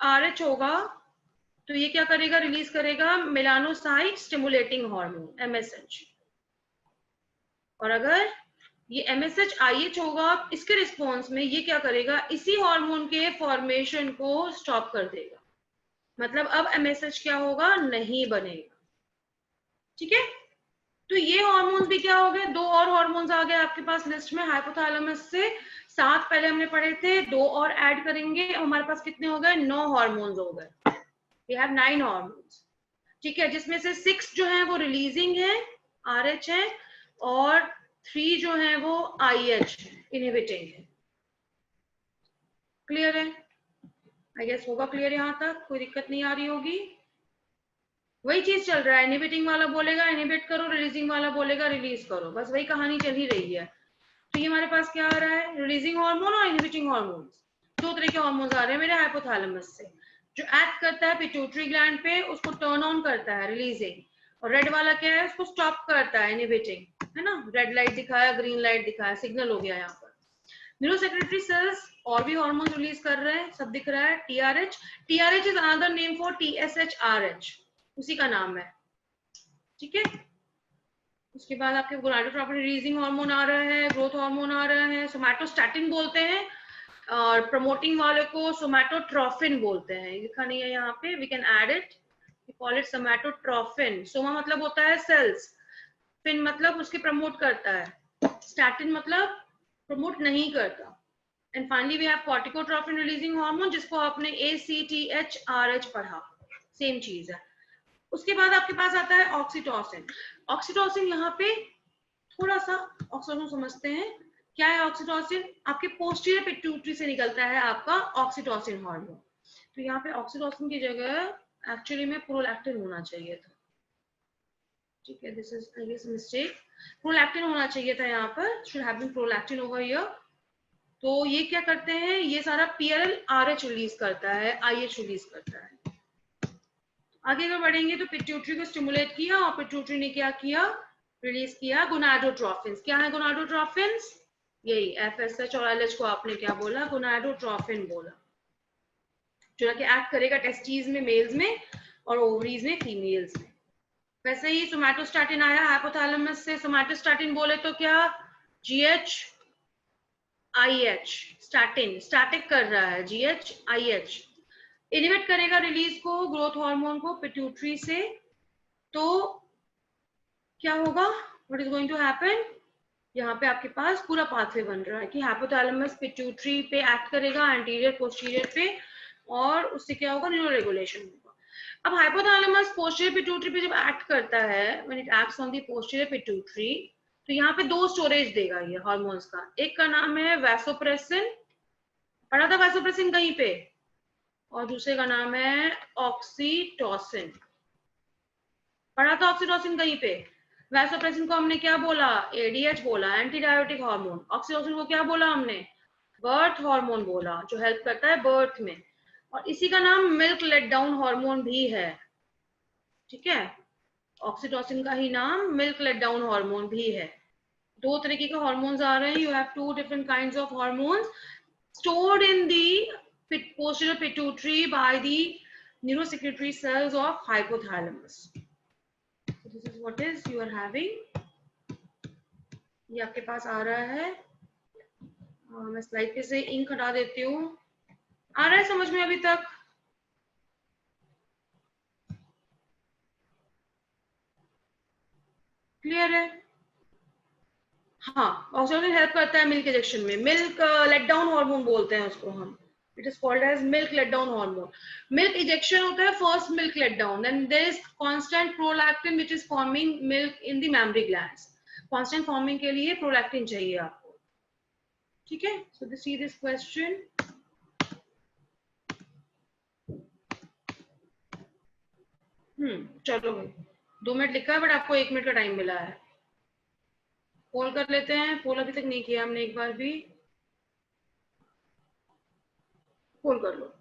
RH होगा तो ये क्या करेगा, रिलीज करेगा मेलानोसाइट स्टिमुलेटिंग हार्मोन MSH, और अगर ये MSH IH होगा, इसके रिस्पॉन्स में ये क्या करेगा, इसी हार्मोन के फॉर्मेशन को स्टॉप कर देगा। मतलब अब MSH क्या होगा, नहीं बनेगा। ठीक है, तो ये हार्मोन्स भी क्या हो गए, दो और हार्मोन्स आ गए आपके पास लिस्ट में, हाइपोथैलेमस से 7 पहले हमने पढ़े थे, 2 और ऐड करेंगे, हमारे पास कितने हो गए, 9 हार्मोन्स हो गए। We have 9 hormones. ठीक है, जिसमें से 6 जो है वो रिलीजिंग है, RH है, और 3 जो है वो IH है, इनहिबिटिंग है। क्लियर है, आई गेस होगा क्लियर, यहाँ तक कोई दिक्कत नहीं आ रही होगी। वही चीज चल रहा है, इनहिबिटिंग वाला बोलेगा इनहिबिट करो, रिलीजिंग वाला बोलेगा रिलीज करो, बस वही कहानी चल ही रही है। तो ये हमारे पास क्या आ रहा है, रिलीजिंग हार्मोन और इनहिबिटिंग हार्मोन, दो तरह के हार्मोन आ रहे हैं मेरे हाइपोथैलेमस से। जो एक्ट करता है पिट्यूटरी ग्लैंड पे, उसको टर्न ऑन करता है रिलीजिंग, और रेड वाला क्या है, उसको स्टॉप करता है इनहिबिटिंग, है ना, रेड लाइट दिखाया, ग्रीन लाइट दिखाया, सिग्नल हो गया यहाँ पर। न्यूरोसेक्रेटरी सेल्स और भी हार्मोन रिलीज कर रहे हैं, सब दिख रहा है। TRH is another name for TSH-RH, उसी का नाम है। ठीक है, उसके बाद आपके गोनाडोट्रोपिन रिलीजिंग हार्मोन आ रहा है, ग्रोथ हार्मोन आ रहा है, सोमैटोस्टैटिन बोलते हैं, और प्रमोटिंग वाले को सोमैटोट्रोफिन बोलते हैं, लिखा नहीं है यहाँ पे, we can add it, we call it somatotrophin. Soma मतलब होता है सेल्स, फिन मतलब उसके प्रमोट करता है, स्टैटिन मतलब प्रमोट नहीं करता। And finally we have corticotrophin releasing hormone, जिसको आपने ACTH-RH पढ़ा, सेम चीज है। उसके बाद आपके पास आता है ऑक्सीटोसिन। ऑक्सीटोसिन यहाँ पे थोड़ा सा ऑक्सीटोसिन समझते हैं, क्या है ऑक्सीटोसिन, आपके पोस्टीरियर पिट्यूटरी से निकलता है आपका ऑक्सीटोसिन हार्मोन। तो यहाँ पे ऑक्सीटोसिन की जगह एक्चुअली में प्रोलैक्टिन होना चाहिए था। ठीक है, this is I guess mistake, prolactin होना चाहिए था यहाँ पर, should have been prolactin over here. तो ये क्या करते हैं, ये सारा PLRH रिलीज करता है, IH रिलीज करता है। आगे अगर बढ़ेंगे तो पिट्यूटरी को स्टिमुलेट किया, और पिट्यूटरी ने क्या किया, रिलीज किया गोनाडोट्रोफिन्स। क्या है गोनाडोट्रोफिन्स, यही FSH और LH को आपने क्या बोला, गोनाडोट्रोफिन बोला, जो कि एक्ट करेगा टेस्टीज में मेल्स में और ओवरीज में फीमेल्स में। वैसे ही सोमैटोस्टैटिन आया हाइपोथैलेमस से, सोमैटोस्टैटिन बोले तो क्या, GH-IH, स्टैटिन स्टैटिक कर रहा है, GH-IH, इनहिबिट करेगा रिलीज को, ग्रोथ हार्मोन को पिट्यूटरी से, तो क्या होगा, what is going to happen, यहाँ पे आपके पास पूरा पाथवे बन रहा है कि हाइपोथैलेमस पिट्यूटरी पे एक्ट करेगा, एंटीरियर पोस्टीरियर पे, और उससे क्या होगा, न्यूरो रेगुलेशन होगा। अब हाइपोथैलेमस पोस्टीरियर पिट्यूटरी पे जब एक्ट करता है, when it acts on the posterior pituitary, तो यहाँ पे दो स्टोरेज देगा ये हार्मोन्स का। एक का नाम है वैसोप्रेसिन, पढ़ा था वैसोप्रेसिन कहीं पे, और दूसरे का नाम है ऑक्सीटोसिन, पढ़ा था ऑक्सीटोसिन कहीं पे। वैसोप्रेसिन को हमने क्या बोला, एडीएच बोला, एंटी डायबिटिक हार्मोन। ऑक्सीटोसिन को क्या बोला हमने, बर्थ हार्मोन बोला, जो हेल्प करता है बर्थ में, और इसी का नाम मिल्क लेट डाउन हार्मोन भी है, ठीक है। ऑक्सीटोसिन का ही नाम मिल्क लेट डाउन हार्मोन भी है। दो तरीके के हार्मोन्स आ रहे हैं, you have two different kinds of hormones stored in the posterior pituitary by the neurosecretory cells of hypothalamus. So this is what is you are having. ये आपके पास आ रहा है, मैं स्लाइड पे से इंक हटा देती हूँ। आ रहा है समझ में अभी तक? क्लियर है? हाँ, ऑक्सीटोसिन हेल्प करता है मिल्क इंजेक्शन में, मिल्क लेट डाउन हार्मोन बोलते हैं उसको हम, it is called as milk let down hormone. Milk injection होता है first milk let down, then there is constant prolactin which is forming milk in the mammary glands. Constant forming के लिए prolactin चाहिए आपको, ठीक है। So this see this question, चलो भाई 2 मिनट लिखा है बट आपको 1 मिनट का टाइम मिला है। पोल कर लेते हैं, पोल अभी तक नहीं किया हमने, एक बार भी पोल कर लो।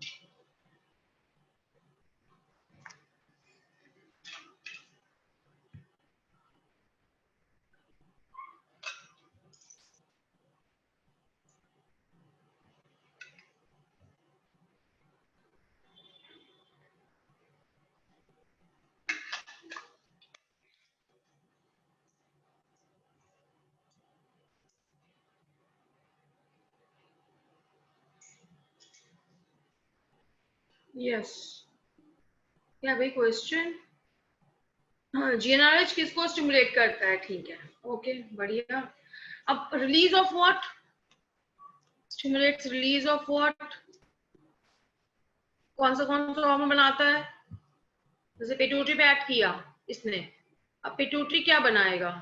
यस, क्या भाई क्वेश्चन? हाँ, जीएनआरएच किसको स्टिमुलेट करता है, ठीक है, ओके बढ़िया। अब release of what, stimulates release of what, कौन सा हार्मोन बनाता है? जैसे पिट्यूटरी पे एक्ट किया इसने, अब पिट्यूटरी क्या बनाएगा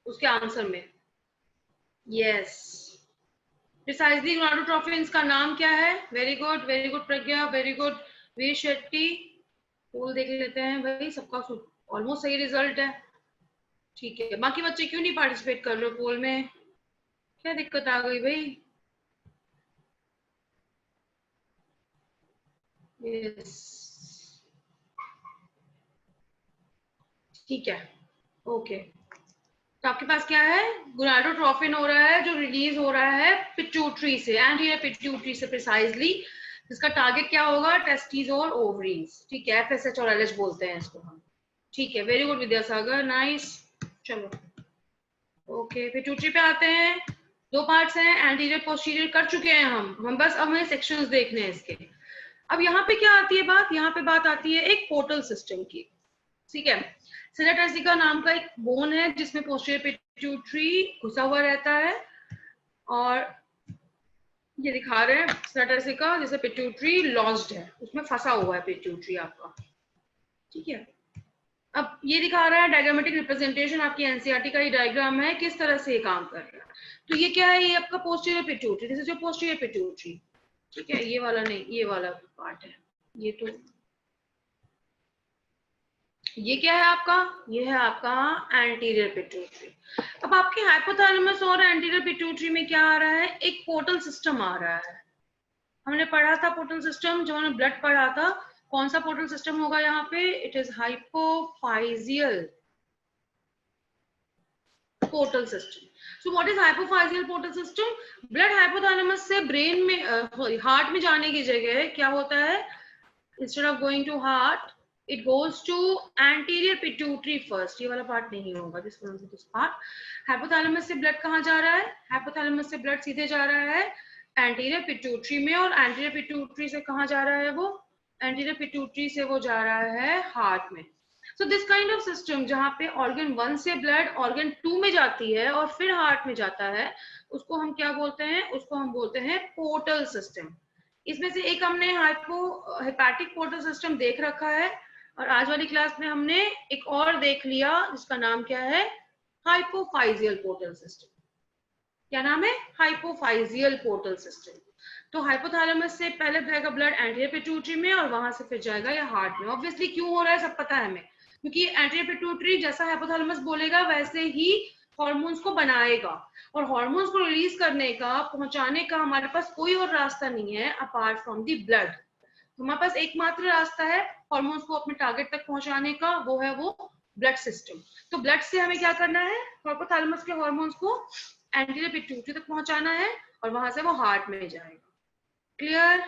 उसके आंसर में? यस, प्रिसाइजली गोनाडोट्रोफिन्स का नाम क्या है? वेरी गुड प्रज्ञा, वेरी गुड वीर शेट्टी। पोल देख लेते हैं भाई, सबका ऑलमोस्ट सही रिजल्ट है, ठीक है। बाकी बच्चे क्यों नहीं पार्टिसिपेट कर रहे हो पोल में, क्या दिक्कत आ गई भाई? यस, ठीक है, ओके। तो आपके पास क्या है, गोनाडोट्रोफिन हो रहा है जो रिलीज हो रहा है पिट्यूटरी से, एंटीरियर पिट्यूटरी से प्रिसाइजली, जिसका टारगेट क्या होगा, टेस्टिस और ओवरीज, ठीक है। एफएसएच और एलएच बोलते हैं इसको हम, ठीक है। Very good Vidyasagar, nice. चलो ओके, पिट्यूटरी पे आते हैं। दो पार्ट्स हैं, एंटीरियर पोस्टीरियर कर चुके हैं हम बस अब हमें सेक्शंस देखने हैं इसके। अब यहाँ पे क्या आती है बात, यहाँ पे बात आती है एक पोर्टल सिस्टम की, ठीक है। सिला टर्सिका नाम का एक बोन है जिसमें पोस्टीरियर पिट्यूटरी घुसा हुआ रहता है, और ये दिखा रहे हैं सिला टर्सिका जैसे पिट्यूटरी लॉन्च्ड है, उसमें फंसा हुआ है पिट्यूटरी आपका, ठीक है। अब ये दिखा रहा है डायग्रामेटिक रिप्रेजेंटेशन, आपकी एनसीईआरटी का ही डायग्राम है, किस तरह से ये काम कर रहा है। तो ये क्या है, ये आपका posterior pituitary, this is your posterior pituitary, ठीक है। ये वाला नहीं, ये वाला पार्ट है ये, तो ये क्या है आपका, ये है आपका एंटीरियर पिट्यूटरी। अब आपके हाइपोथैलेमस और एंटीरियर पिट्यूटरी में क्या आ रहा है, एक पोर्टल सिस्टम आ रहा है। हमने पढ़ा था पोर्टल सिस्टम, जो हमने ब्लड पढ़ा था, कौन सा पोर्टल सिस्टम होगा यहाँ पे, it is hypophyseal portal system. So what is hypophyseal portal system? Blood hypothalamus से ब्रेन में हार्ट में जाने की जगह क्या होता है, instead of going to heart it goes to anterior pituitary first, ये वाला पार्ट नहीं होगा, this part। हाइपोथैलेमस से ब्लड कहाँ जा रहा है, हाइपोथैलेमस से ब्लड सीधे जा रहा है एंटीरियर पिट्यूटरी में, और एंटीरियर पिट्यूटरी से कहाँ जा रहा है वो, एंटीरियर पिट्यूटरी से वो जा रहा है हार्ट में। So this kind of system जहाँ पे ऑर्गन 1 से ब्लड ऑर्गन 2 में जाती है और फिर हार्ट में जाता है, उसको हम क्या बोलते हैं, उसको हम बोलते हैं पोर्टल सिस्टम। इसमें से एक हमने हेपाटिक पोर्टल सिस्टम देख रखा है, और आज वाली क्लास में हमने एक और देख लिया जिसका नाम क्या है, हाइपोफाइजियल पोर्टल सिस्टम। क्या नाम है, हाइपोफाइजियल पोर्टल सिस्टम। तो हाइपोथैलेमस से पहले जाएगा ब्लड एंटीरियर पिट्यूटरी में और वहां से फिर जाएगा या हार्ट में। ऑब्वियसली क्यों हो रहा है सब पता है हमें, क्योंकि एंटीरियर पिट्यूटरी जैसा हाइपोथैलेमस बोलेगा वैसे ही हॉर्मोन्स को बनाएगा, और हॉर्मोन्स को रिलीज करने का, पहुंचाने का हमारे पास कोई और रास्ता नहीं है अपार्ट फ्रॉम दी ब्लड। हमारे पास एकमात्र रास्ता है हॉर्मोन्स को अपने टारगेट तक पहुंचाने का, वो है वो ब्लड सिस्टम। तो ब्लड से हमें क्या करना है, हाइपोथैलेमस के हॉर्मोन्स को एंटीरियर पिट्यूटरी तक पहुंचाना है और वहां से वो हार्ट में जाएगा। क्लियर?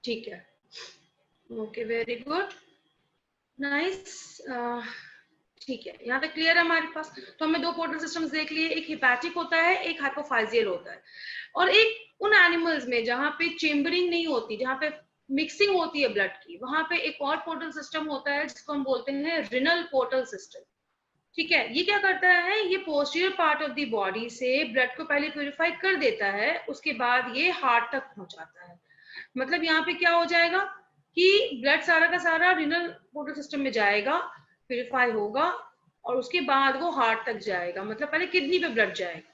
ठीक है, ओके, वेरी गुड, नाइस। ठीक है, यहाँ तक क्लियर है हमारे पास। तो हमने दो पोर्टल सिस्टम्स देख लिए, एक हिपैटिक होता है, एक हाइपोफाइजियल होता है। और एक उन एनिमल्स में जहाँ पे चेम्बरिंग नहीं होती, जहाँ पे मिक्सिंग होती है ब्लड की, वहां पे एक और पोर्टल सिस्टम होता है जिसको हम बोलते हैं रिनल पोर्टल सिस्टम। ठीक है, ये क्या करता है, ये posterior part of the body से ब्लड को पहले प्यूरिफाई कर देता है, उसके बाद ये हार्ट तक पहुंचाता है। मतलब यहाँ पे क्या हो जाएगा कि ब्लड सारा का सारा रिनल पोर्टल सिस्टम में जाएगा, प्यूरिफाई होगा, और उसके बाद वो हार्ट तक जाएगा। मतलब पहले किडनी पे ब्लड जाएगा।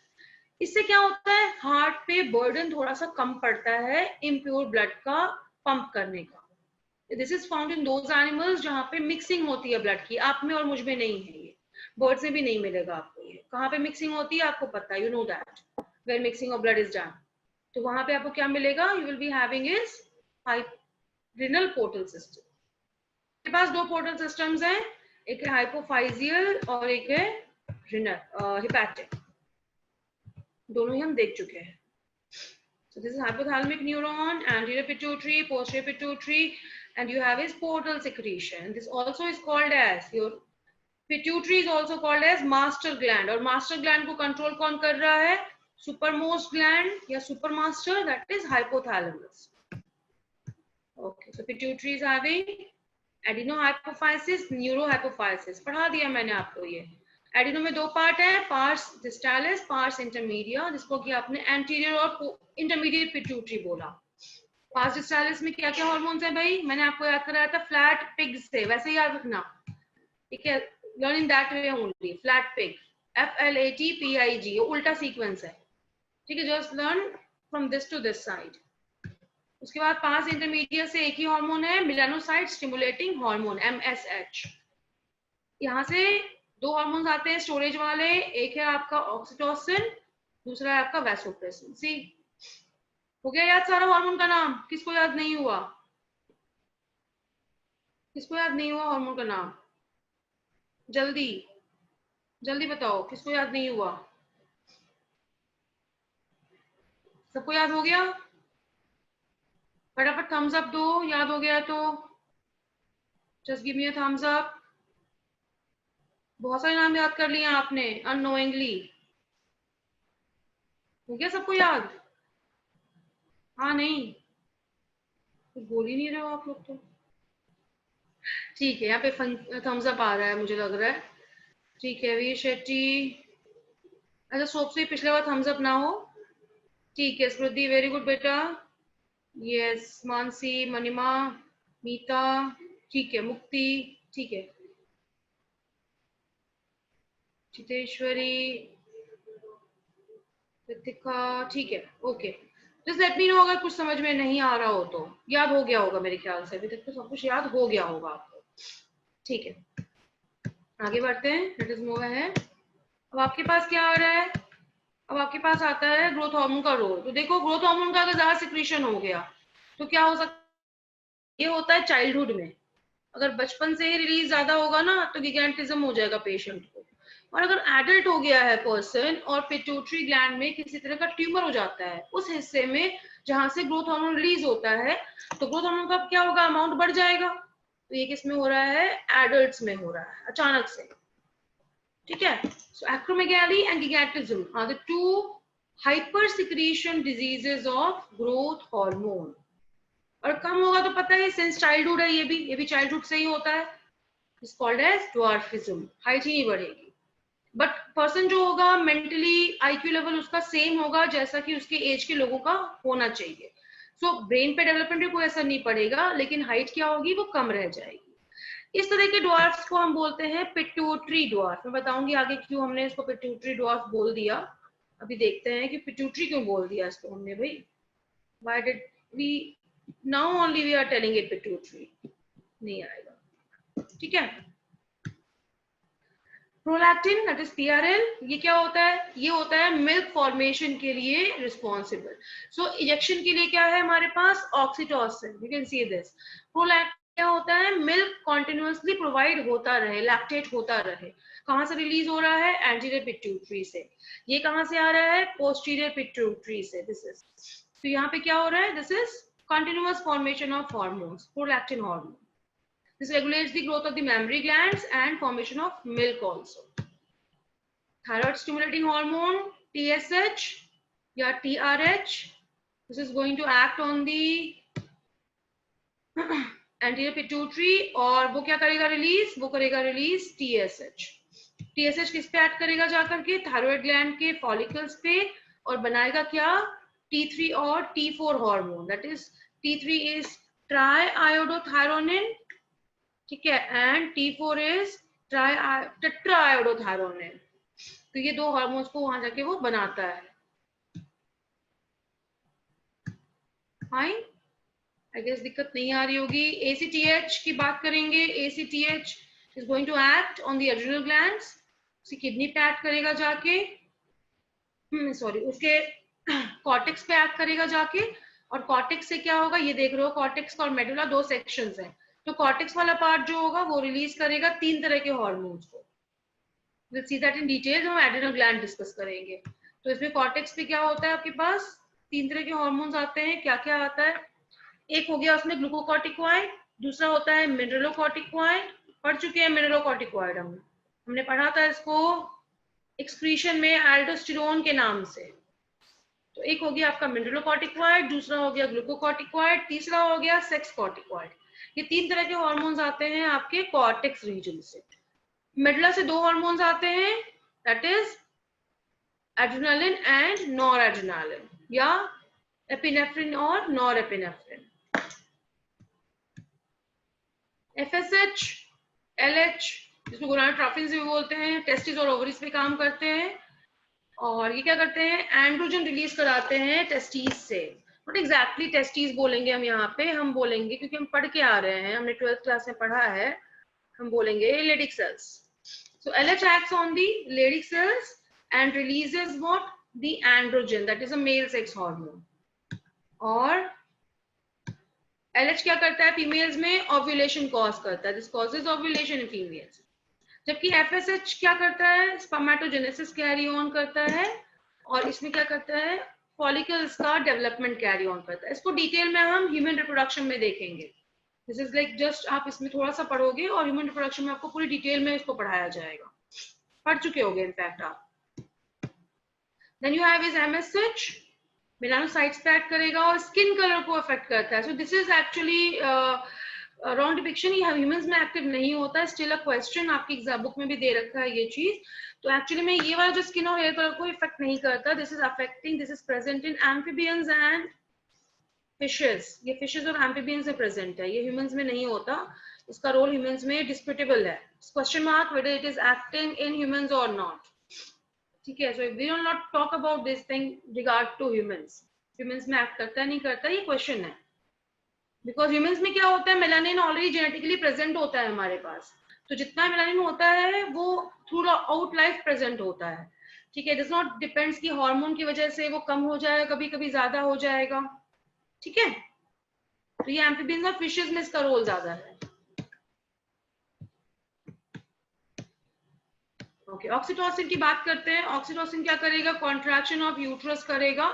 इससे क्या होता है, हार्ट पे बर्डन थोड़ा सा कम पड़ता है इम्प्योर ब्लड का पंप करने का। This is found in those animals जहाँ पे मिक्सिंग होती है ब्लड की। आप में और मुझ में नहीं है ये, बर्ड से भी नहीं मिलेगा आपको ये। कहाँ पे मिक्सिंग होती है आपको पता है, you know that, where mixing of blood is done. तो वहां पे आपको क्या मिलेगा, you will be having is renal portal system. के पास दो पोर्टल सिस्टम्स हैं, एक है हाइपोफाइजियल और एक है रिनल हिपैटिक। दोनों ही हम देख चुके हैं। So this is hypothalamic neuron, anterior pituitary, posterior pituitary, and you have is portal secretion. This also is called as your pituitary is also called as master gland, और master gland को control कौन कर रहा है, supermost gland या supermaster, that is hypothalamus. Okay, so pituitary is having adenohypophysis, neurohypophysis. पढ़ा दिया मैंने आपको ये। एडिनो में दो पार्ट है, पार्स डिस्टालिस, पार्स इंटरमीडिया, जिसको कि आपने एंटीरियर और इंटरमीडिएट पिट्यूटरी बोला। पार्स डिस्टालिस में क्या क्या हार्मोन्स है भाई, मैंने आपको याद कराया था फ्लैट पिग से, वैसे याद रखना, ठीक है, learn in that way only. Flat pig, FLATPIG, ये उल्टा सीक्वेंस है, ठीक है, just learn from this to this side. उसके बाद पार्स इंटरमीडिएट से एक ही हार्मोन है, मेलानोसाइट स्टिमुलेटिंग हार्मोन, MSH। यहाँ से दो हार्मोन्स आते हैं स्टोरेज वाले, एक है आपका ऑक्सीटोसिन, दूसरा है आपका वैसोप्रेसिन। सी हो गया याद सारा हार्मोन का नाम? किसको याद नहीं हुआ, किसको याद नहीं हुआ हार्मोन का नाम? जल्दी जल्दी बताओ, किसको याद नहीं हुआ? सबको याद हो गया? फटाफट थम्स अप दो, याद हो गया तो just give me a thumbs up. बहुत सारे नाम याद कर लिए आपने अननोइंगली, हो गया सबको याद? हाँ नहीं, कुछ बोल ही नहीं रहे हो आप लोग तो। ठीक है, यहाँ पे थम्स अप आ रहा है मुझे लग रहा है। ठीक है, वीर शेट्टी, अच्छा सोप से पिछले बार थम्स अप ना हो। ठीक है, स्मृति वेरी गुड बेटा, यस, मानसी, मनिमा, मीता, ठीक है, मुक्ति, ठीक है, चितेश्वरी, कृतिका, ठीक है, okay. Just let me know अगर कुछ समझ में नहीं आ रहा हो तो। याद हो गया होगा मेरे ख्याल से, अभी तक तो सब कुछ याद हो गया होगा आपको। ठीक है, आगे बढ़ते हैं, लेट अस मूव अहेड। अब आपके पास क्या आ रहा है, अब आपके पास आता है ग्रोथ हार्मोन का रोल। तो देखो, ग्रोथ हार्मोन का अगर ज्यादा सिक्रीशन हो गया तो क्या हो सकता है, ये होता है चाइल्डहुड में। अगर बचपन से ही रिलीज ज्यादा होगा ना तो गिगैंटिज्म हो जाएगा पेशेंट को। और अगर एडल्ट हो गया है पर्सन और पिट्यूटरी ग्लैंड में किसी तरह का ट्यूमर हो जाता है उस हिस्से में जहां से ग्रोथ हार्मोन रिलीज होता है, तो ग्रोथ हार्मोन का क्या होगा, अमाउंट बढ़ जाएगा। तो ये किस में हो रहा है, एडल्ट्स में हो रहा है अचानक से। ठीक है, so acromegaly and gigantism are the two hyper secretion diseases of growth hormone, और कम होगा तो पता है सिंस चाइल्डहुड है, ये भी चाइल्डहुड से ही होता है, is called as dwarfism, height ही नहीं बढ़ेगी। बट पर्सन जो होगा मेंटली आईक्यू लेवल उसका सेम होगा जैसा कि उसके एज के लोगों का होना चाहिए। सो ब्रेन पे डेवलपमेंट पे कोई असर नहीं पड़ेगा, लेकिन हाइट क्या होगी वो कम रह जाएगी। इस तरह के ड्वार्फ्स को हम बोलते हैं पिट्यूटरी ड्वार्फ। मैं बताऊंगी आगे क्यों हमने इसको पिट्यूटरी ड्वार्फ बोल दिया। अभी देखते हैं कि पिट्यूटरी क्यों बोल दिया इसको हमने भाई। Why did we now only we are telling it pituitary, नहीं आएगा, ठीक है। प्रोलैक्टिन दैट इज पीआरएल, ये क्या होता है, ये होता है मिल्क फॉर्मेशन के लिए रिस्पॉन्सिबल। सो इंजेक्शन के लिए क्या है हमारे पास, oxytocin, you can see this. Prolactin क्या होता है, मिल्क कॉन्टिन्यूसली प्रोवाइड होता रहे, लैक्टेट होता रहे। कहाँ से रिलीज हो रहा है, एंटीरियर पिट्यूटरी से। ये कहाँ से आ रहा है, पोस्टीरियर पिट्यूटरी से। दिस इज, तो यहाँ पे क्या हो रहा है, this is continuous formation of hormones, prolactin hormone. This regulates the growth of the mammary glands and formation of milk also. Thyroid stimulating hormone TSH या TRH, this is going to act on the anterior pituitary और वो क्या करेगा release, वो करेगा release TSH। TSH किस पे act करेगा जाकर के, थायराइड ग्लैंड के फॉलिकल्स पे, और बनाएगा क्या, T3 और T4 हार्मोन। That is T3 is triiodothyronine, ठीक है, एंड T4 इज टेट्राआयोडोथायरोनिन। तो ये दो हार्मोन्स को वहां जाके वो बनाता है। फाइन, आई गेस दिक्कत नहीं आ रही होगी। ACTH की बात करेंगे। ACTH is going to act on the adrenal glands, उसी किडनी पे एक्ट करेगा जाके, सॉरी उसके कॉर्टेक्स पे एक्ट करेगा जाके। और कॉर्टेक्स से क्या होगा, ये देख रहे हो, कॉर्टेक्स और मेडुला दो सेक्शंस हैं। तो कॉर्टेक्स वाला पार्ट जो होगा वो रिलीज करेगा 3 तरह के हार्मोन्स को। Will see that in detail, हम एड्रिनल ग्लैंड डिस्कस करेंगे। तो इसमें कॉर्टेक्स पे क्या होता है आपके पास, 3 तरह के हार्मोन्स आते हैं। क्या क्या आता है, एक हो गया उसमें ग्लूकोकॉर्टिकॉइड, दूसरा होता है मिनरलोकॉर्टिकॉइड। पढ़ चुके हैं मिनरलोकॉर्टिकॉइड, हमने पढ़ा था इसको एक्सक्रीशन में एल्डोस्टेरोन के नाम से। तो एक हो गया आपका मिनरलोकॉर्टिकॉइड, दूसरा हो गया ग्लूकोकॉर्टिकॉइड, तीसरा हो गया सेक्स कॉर्टिकॉइड। ये 3 तरह के हार्मोन्स आते हैं आपके कॉर्टेक्स रीजन से। मेडुला से 2 हार्मोन्स आते हैं, that is adrenaline and noradrenaline, या एपिनेफ्रिन और नॉरएपिनेफ्रिन। FSH, LH जिसको गोनाडोट्रोपिन भी बोलते हैं, टेस्टिस और ओवरीज पे काम करते हैं। और ये क्या करते हैं, एंड्रोजन रिलीज कराते हैं टेस्टिस से। नॉट एग्जैक्टली टेस्टिस बोलेंगे हम यहाँ पे, हम बोलेंगे क्योंकि हम पढ़ के आ रहे हैं, हमने 12th क्लास में पढ़ा है, हम बोलेंगे Leydig cells. So LH acts on the Leydig cells and releases what? The androgen, that is a male sex hormone. और LH क्या करता है फीमेल्स में, ओव्यूलेशन कॉज करता है, this causes ovulation in females. जबकि FSH क्या करता है, स्पर्मेटोजेनेसिस कैरी ऑन करता है, और इसमें क्या करता है, फॉलिकल्स का डेवलपमेंट कैरी ऑन करता है। इसको डिटेल में हम ह्यूमन रिप्रोडक्शन में देखेंगे। दिस इज लाइक जस्ट आप इसमें थोड़ा सा पढ़ोगे और ह्यूमन रिप्रोडक्शन में आपको पूरी डिटेल में इसको पढ़ाया जाएगा, पढ़ चुके होंगे इनफैक्ट आप। Then you have is MSH, melanocytes पे एक्ट करेगा और स्किन कलर को अफेक्ट करता है। So this is actually wrong depiction, ये ह्यूमंस में एक्टिव नहीं होता है। स्टिल अ क्वेश्चन आपकी एग्जाम बुक में भी दे रखा है ये चीज। तो एक्चुअली में ये वाला जो स्किन और हेयर कलर को इफेक्ट नहीं करता, this is affecting, this is present in amphibians and fishes. ये फिशेस और एम्फीबियंस में प्रेजेंट है, ये ह्यूमंस में नहीं होता। इसका रोल ह्यूमंस में डिस्प्यूटेबल है, question mark whether it is acting in humans or not, ठीक है। So we will not talk about this thing regard to humans, humans में एक्ट करता है नहीं करता, ये क्वेश्चन है। बिकॉज ह्यूमंस में क्या होता है, मेलानिन ऑलरेडी जेनेटिकली प्रेजेंट होता है हमारे पास, तो जितना मेलानिन होता है वो थ्रू आउट लाइफ प्रेजेंट होता है, ठीक है। डज नॉट डिपेंड्स कि हार्मोन की वजह से वो कम हो जाएगा, कभी कभी ज्यादा हो जाएगा, ठीक है। तो ये एम्फीबियंस और फिशेस में इसका रोल ज्यादा है। ओके, ऑक्सीटोसिन की बात करते हैं। ऑक्सीटोसिन क्या करेगा, कॉन्ट्रैक्शन ऑफ यूट्रस करेगा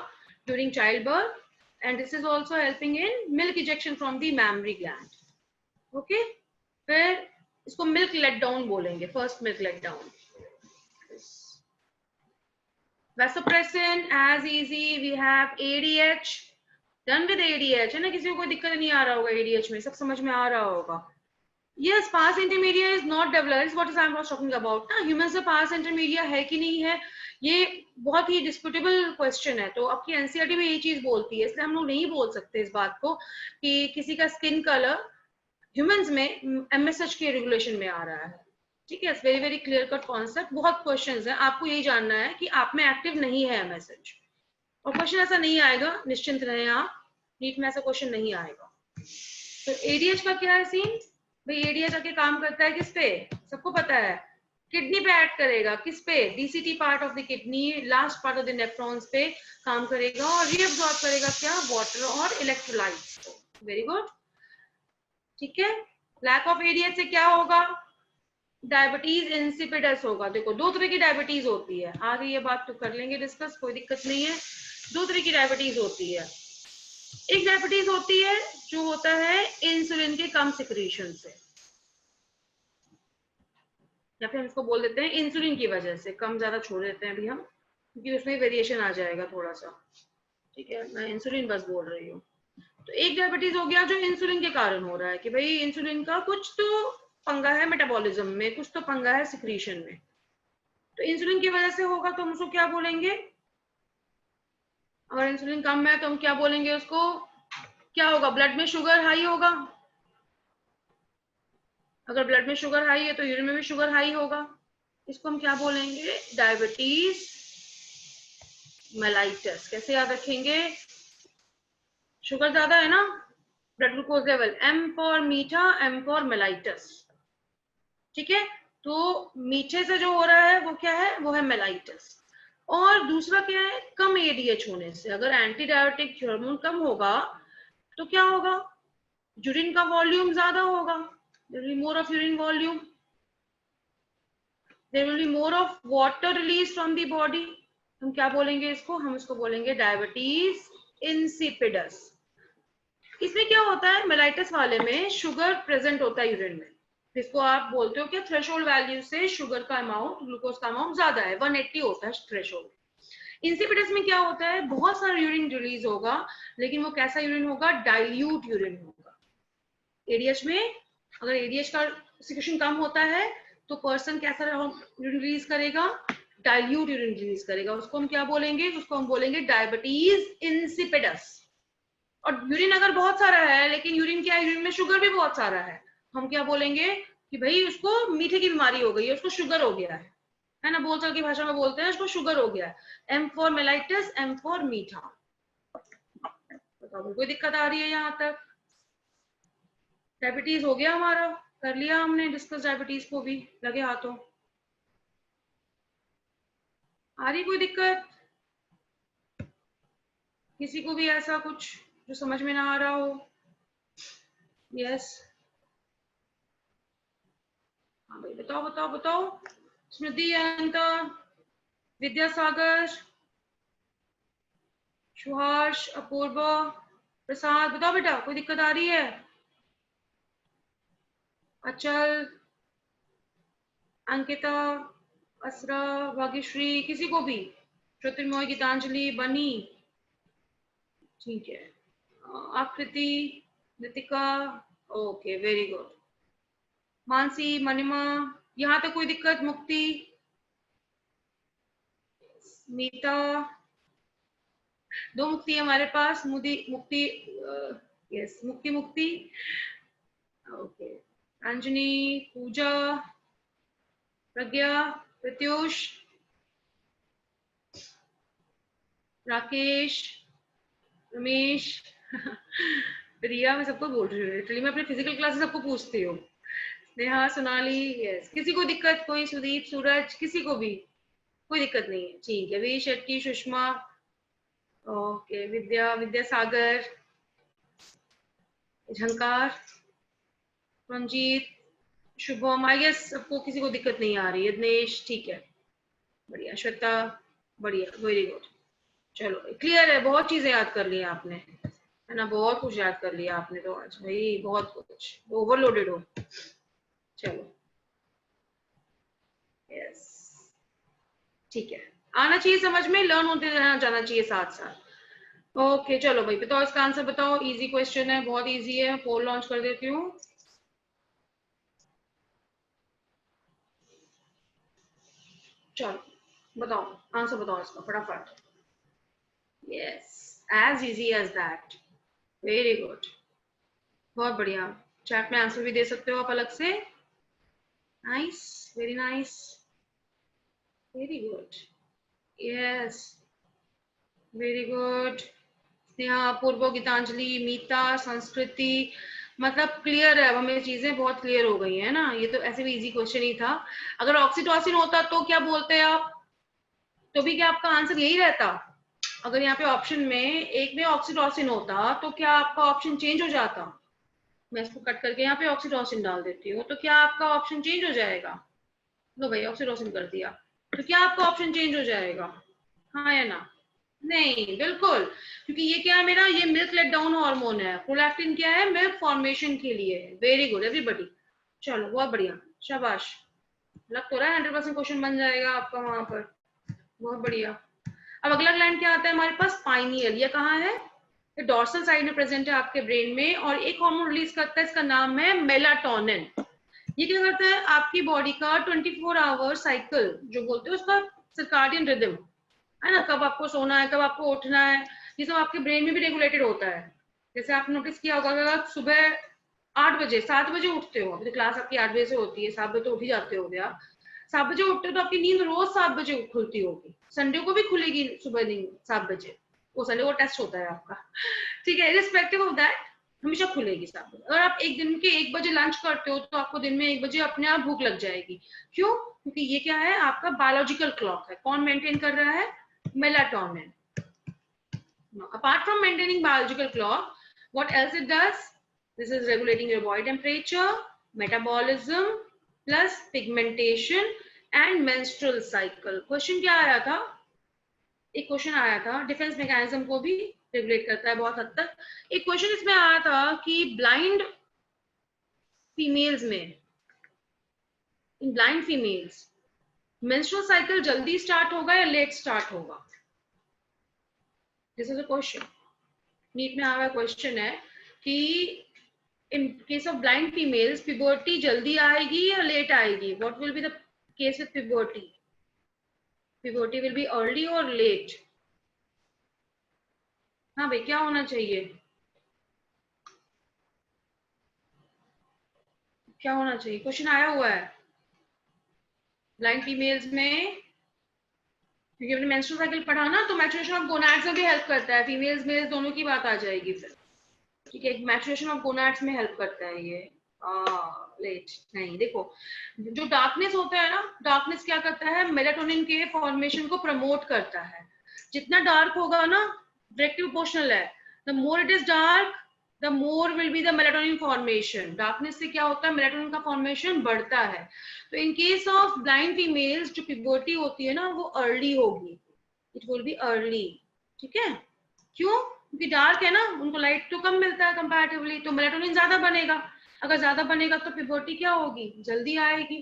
during childbirth, and this is also helping in milk ejection from the mammary gland. Okay, फिर इसको मिल्क लेट डाउन बोलेंगे, first milk let down. Vasopressin, as easy. We have ADH. Done with ADH है ना, किसी को कोई दिक्कत नहीं आ रहा होगा ADH में, सब समझ में आ रहा होगा. Yes, pars intermedia is not developed. What is I was talking about ना, humans में pars intermedia है कि नहीं है, ये बहुत ही डिस्प्यूटेबल क्वेश्चन है. तो आपकी एनसीईआरटी में ये चीज बोलती है, इसलिए हम लोग नहीं बोल सकते इस बात को कि किसी का स्किन कलर ह्यूमंस में एमएसएच के रेगुलेशन में आ रहा है. ठीक है, very very clear cut concept. बहुत क्वेश्चंस हैं, आपको यही जानना है कि आप में एक्टिव नहीं है एमएसएच, और क्वेश्चन ऐसा नहीं आएगा, निश्चिंत रहे आप, नीट में ऐसा क्वेश्चन नहीं आएगा. तो एडीएच का क्या है सीन भाई? एडीएच आके काम करता है किस पे, सबको पता है, किडनी पे ऐड करेगा. किस पे? DCT part of the kidney, last part of the nephrons पे काम करेगा और रीअब्सॉर्ब करेगा क्या? वाटर और इलेक्ट्रोलाइट्स. Very good. ठीक है, लैक ऑफ एडीएच से क्या होगा? डायबिटीज इंसिपिडस होगा. देखो दो तरह की डायबिटीज होती है, आगे ये बात तो कर लेंगे डिस्कस, कोई दिक्कत नहीं है. दो तरह की डायबिटीज होती है. एक डायबिटीज होती है जो होता है इंसुलिन के कम सिक्रीशन से, या फिर हम इसको बोल देते हैं इंसुलिन की वजह से, कम ज्यादा छोड़ देते हैं अभी हम, क्योंकि उसमें वेरिएशन आ जाएगा थोड़ा सा. ठीक है, मैं इंसुलिन बस बोल रही हूँ. तो एक डायबिटीज हो गया जो इंसुलिन के कारण हो रहा है कि भाई इंसुलिन का कुछ तो पंगा है मेटाबॉलिज्म में, कुछ तो पंगा है सिक्रीशन में. तो इंसुलिन की वजह से होगा तो हम उसको क्या बोलेंगे? अगर इंसुलिन कम है तो हम क्या बोलेंगे उसको? क्या होगा? ब्लड में शुगर हाई होगा. अगर ब्लड में शुगर हाई है तो यूरिन में भी शुगर हाई होगा. इसको हम क्या बोलेंगे? Diabetes mellitus. कैसे याद रखेंगे? शुगर ज्यादा है ना, blood glucose level, M for मीठा, एम फॉर मेलाइटस. ठीक है, तो मीठे से जो हो रहा है वो क्या है? वो है मेलाइटस. और दूसरा क्या है? कम एडीएच होने से, अगर एंटी डायबिटिक हार्मोन कम होगा तो क्या होगा? यूरिन का वॉल्यूम ज्यादा होगा. There will be more of urine volume, there will be more of water release from the body. हम क्या बोलेंगे इसको? हम इसको बोलेंगे डायबिटीज इंसिपिडस. इसमें क्या होता है? मेलाइटस वाले में शुगर प्रेजेंट होता है यूरिन में, जिसको आप बोलते हो कि थ्रेशोल्ड वैल्यू से शुगर का अमाउंट, ग्लूकोज का अमाउंट ज्यादा है, 180 होता है थ्रेशोल्ड. इंसिपिडस में क्या होता है? बहुत सारा यूरिन रिलीज होगा, लेकिन वो कैसा यूरिन होगा? डाइल्यूट यूरिन होगा. एडीएच में अगर एडीएच का सिक्रीशन कम होता है तो पर्सन कैसा यूरिन रिलीज करेगा? डाइल्यूट यूरिन रिलीज करेगा. उसको हम क्या बोलेंगे? उसको हम बोलेंगे डायबिटीज इंसिपिडस. और यूरिन अगर बहुत सारा है, लेकिन यूरिन क्या है? यूरिन में शुगर भी बहुत सारा है, हम क्या बोलेंगे कि भाई उसको मीठे की बीमारी हो गई है, उसको शुगर हो गया है ना, बोलचाल की भाषा में बोलते हैं उसको शुगर हो गया है. M for mellitus, M for मीठा. बताओ कोई दिक्कत आ रही है यहाँ तक? डायबिटीज हो गया हमारा, कर लिया हमने डिस्कस डायबिटीज को भी, लगे हाथों. आ रही कोई दिक्कत? किसी को भी ऐसा कुछ जो समझ में ना आ रहा हो? यस, हाँ भाई बताओ बताओ बताओ. स्मृति, अनंता, विद्यासागर, सुहास, अपूर्वा, प्रसाद, बताओ बेटा कोई दिक्कत आ रही है? अचल, अंकिता, असरा, भाग्यश्री, किसी को भी? ज्योतिर्मय, गीतांजलि, बनी. ठीक है, Aakriti, Nitika, okay very good. Mansi, Manima, यहाँ तक कोई दिक्कत? मुक्ति, मीता, दो मुक्ति है हमारे पास. मुक्ति, यस मुक्ति, मुक्ति, ओके. अंजनी, पूजा, प्रज्ञा, प्रत्युष, राकेश, रमेश, प्रिया. मैं सबको बोल रही हूँ लिटरली, मैं अपने फिजिकल क्लास से सबको पूछती हूँ. नेहा, सोनाली, यस. किसी को दिक्कत? कोई? सुदीप, सूरज, किसी को भी कोई दिक्कत नहीं है? ठीक है. V Shetty, Sushma, okay. Vidya, Vidyasagar, Jhankar, Ranjit, Shubham, I guess सबको, किसी को दिक्कत नहीं आ रही है. दिनेश, ठीक है, बढ़िया. श्वेता, बढ़िया, वेरी गुड. चलो क्लियर है, बहुत चीजें याद कर ली आपने, है ना, बहुत कुछ याद कर लिया आपने तो आज भाई, बहुत कुछ, ओवरलोडेड हो. चलो, यस, ठीक है. आना चाहिए समझ में, लर्न होते जाना चाहिए साथ साथ। ओके चलो भाई बताओ इसका आंसर बताओ, इजी क्वेश्चन है, बहुत इजी है, पोल लॉन्च कर देती हूँ। चलो बताओ आंसर बताओ इसका फटाफट। Yes, as easy as that, very good, बहुत बढ़िया। चैट में आंसर भी दे सकते हो आप अलग से। Nice, very nice, very good, yes, very good. Sneha, पूर्व, गीतांजलि, मीता, संस्कृति, मतलब क्लियर है, अब हमें चीजें बहुत क्लियर हो गई है ना। ये तो ऐसे भी इजी क्वेश्चन ही था। अगर ऑक्सीटोसिन होता तो क्या बोलते आप, तो भी क्या आपका आंसर यही रहता? अगर यहाँ पे ऑप्शन में एक में ऑक्सीटोसिन होता तो क्या आपका ऑप्शन चेंज हो जाता? मैं इसको कट करके यहाँ पे ऑक्सीटोसिन डाल देती हूँ, तो क्या आपका ऑप्शन चेंज हो जाएगा? लो भाई ऑक्सीटोसिन कर दिया, तो क्या आपका ऑप्शन चेंज हो जाएगा? हाँ या ना? नहीं, बिल्कुल, क्योंकि ये क्या है मेरा, ये मिल्क लेट डाउन हार्मोन है। प्रोलैक्टिन क्या है, मिल्क फॉर्मेशन के लिए। वेरी गुड एवरीबॉडी, चलो बहुत बढ़िया, शाबाश। लग तो रहा है 100% क्वेश्चन बन जाएगा आपका वहां पर, बहुत बढ़िया। अब अगला ग्लैंड क्या आता है हमारे पास, पाइनियल। ये कहाँ है? ये डोर्सल साइड में प्रेजेंट है आपके ब्रेन में, और एक हार्मोन रिलीज करता है, इसका नाम है मेलाटोनिन। ये क्या करता है, आपकी बॉडी का 24 आवर साइकिल जो बोलते हैं उसका, सर्काडियन रिदम है ना, कब आपको सोना है कब आपको उठना है, ये सब आपके ब्रेन में भी रेगुलेटेड होता है। जैसे आपने नोटिस किया होगा, अगर आप सुबह 8 बजे 7 बजे उठते हो, अभी तो क्लास आपकी 8 बजे से होती है, 7 बजे तो उठ ही जाते हो आप, 7 बजे उठते हो तो आपकी नींद रोज 7 बजे खुलती होगी। संडे को भी खुलेगी सुबह नींद 7 बजे, वो संडे को टेस्ट होता है आपका, ठीक है, रिस्पेक्टिव ऑफ दैट हमेशा खुलेगी 7 बजे। अगर आप एक दिन के 1 बजे लंच करते हो तो आपको दिन में 1 बजे अपने आप भूख लग जाएगी। क्यों? क्योंकि ये क्या है, आपका बायोलॉजिकल क्लॉक है। कौन मेंटेन कर रहा है? melatonin. Now, apart from maintaining biological clock, what else it does? This is regulating your body temperature, metabolism, plus pigmentation and menstrual cycle. Question क्या आया था? एक क्वेश्चन आया था, डिफेंस मैकेनिज्म को भी रेगुलेट करता है बहुत हद तक। एक क्वेश्चन इसमें आया था कि ब्लाइंड फीमेल्स में, in blind females menstrual cycle जल्दी स्टार्ट होगा या लेट स्टार्ट होगा? This is a question, NEET में आया क्वेश्चन है कि in case of blind females puberty जल्दी आएगी या लेट आएगी? What will be the case with puberty? Puberty will be early or late? हाँ भाई क्या होना चाहिए, क्या होना चाहिए? क्वेश्चन आया हुआ है ब्लाइंड फीमेल्स में, क्योंकि हमने मेंस्ट्रुअल साइकिल पढ़ा ना, तो मैचुरेशन ऑफ गोनाड्स में भी हेल्प करता है, फीमेल्स मेल्स दोनों की बात आ जाएगी फिर, ठीक है, मैचुरेशन ऑफ गोनाड्स में हेल्प करता है ये। लेट नहीं, देखो जो डार्कनेस होता है ना, डार्कनेस क्या करता है, मेलाटोनिन के फॉर्मेशन को प्रमोट करता है। जितना डार्क होगा ना, डायरेक्टली प्रोपोर्शनल है, the more it is dark the more will be the melatonin formation. Darkness से क्या होता है, मेलाटोनिन का फॉर्मेशन बढ़ता है। तो इन केस ऑफ ब्लाइंड फीमेल्स जो प्यूबर्टी होती है ना, वो अर्ली होगी, इट विल बी अर्ली, ठीक है। क्यों? क्योंकि डार्क है ना, उनको लाइट तो कम मिलता है कंपैरेटिवली, तो मेलाटोनिन ज्यादा बनेगा। अगर ज्यादा बनेगा तो प्यूबर्टी क्या होगी, जल्दी आएगी,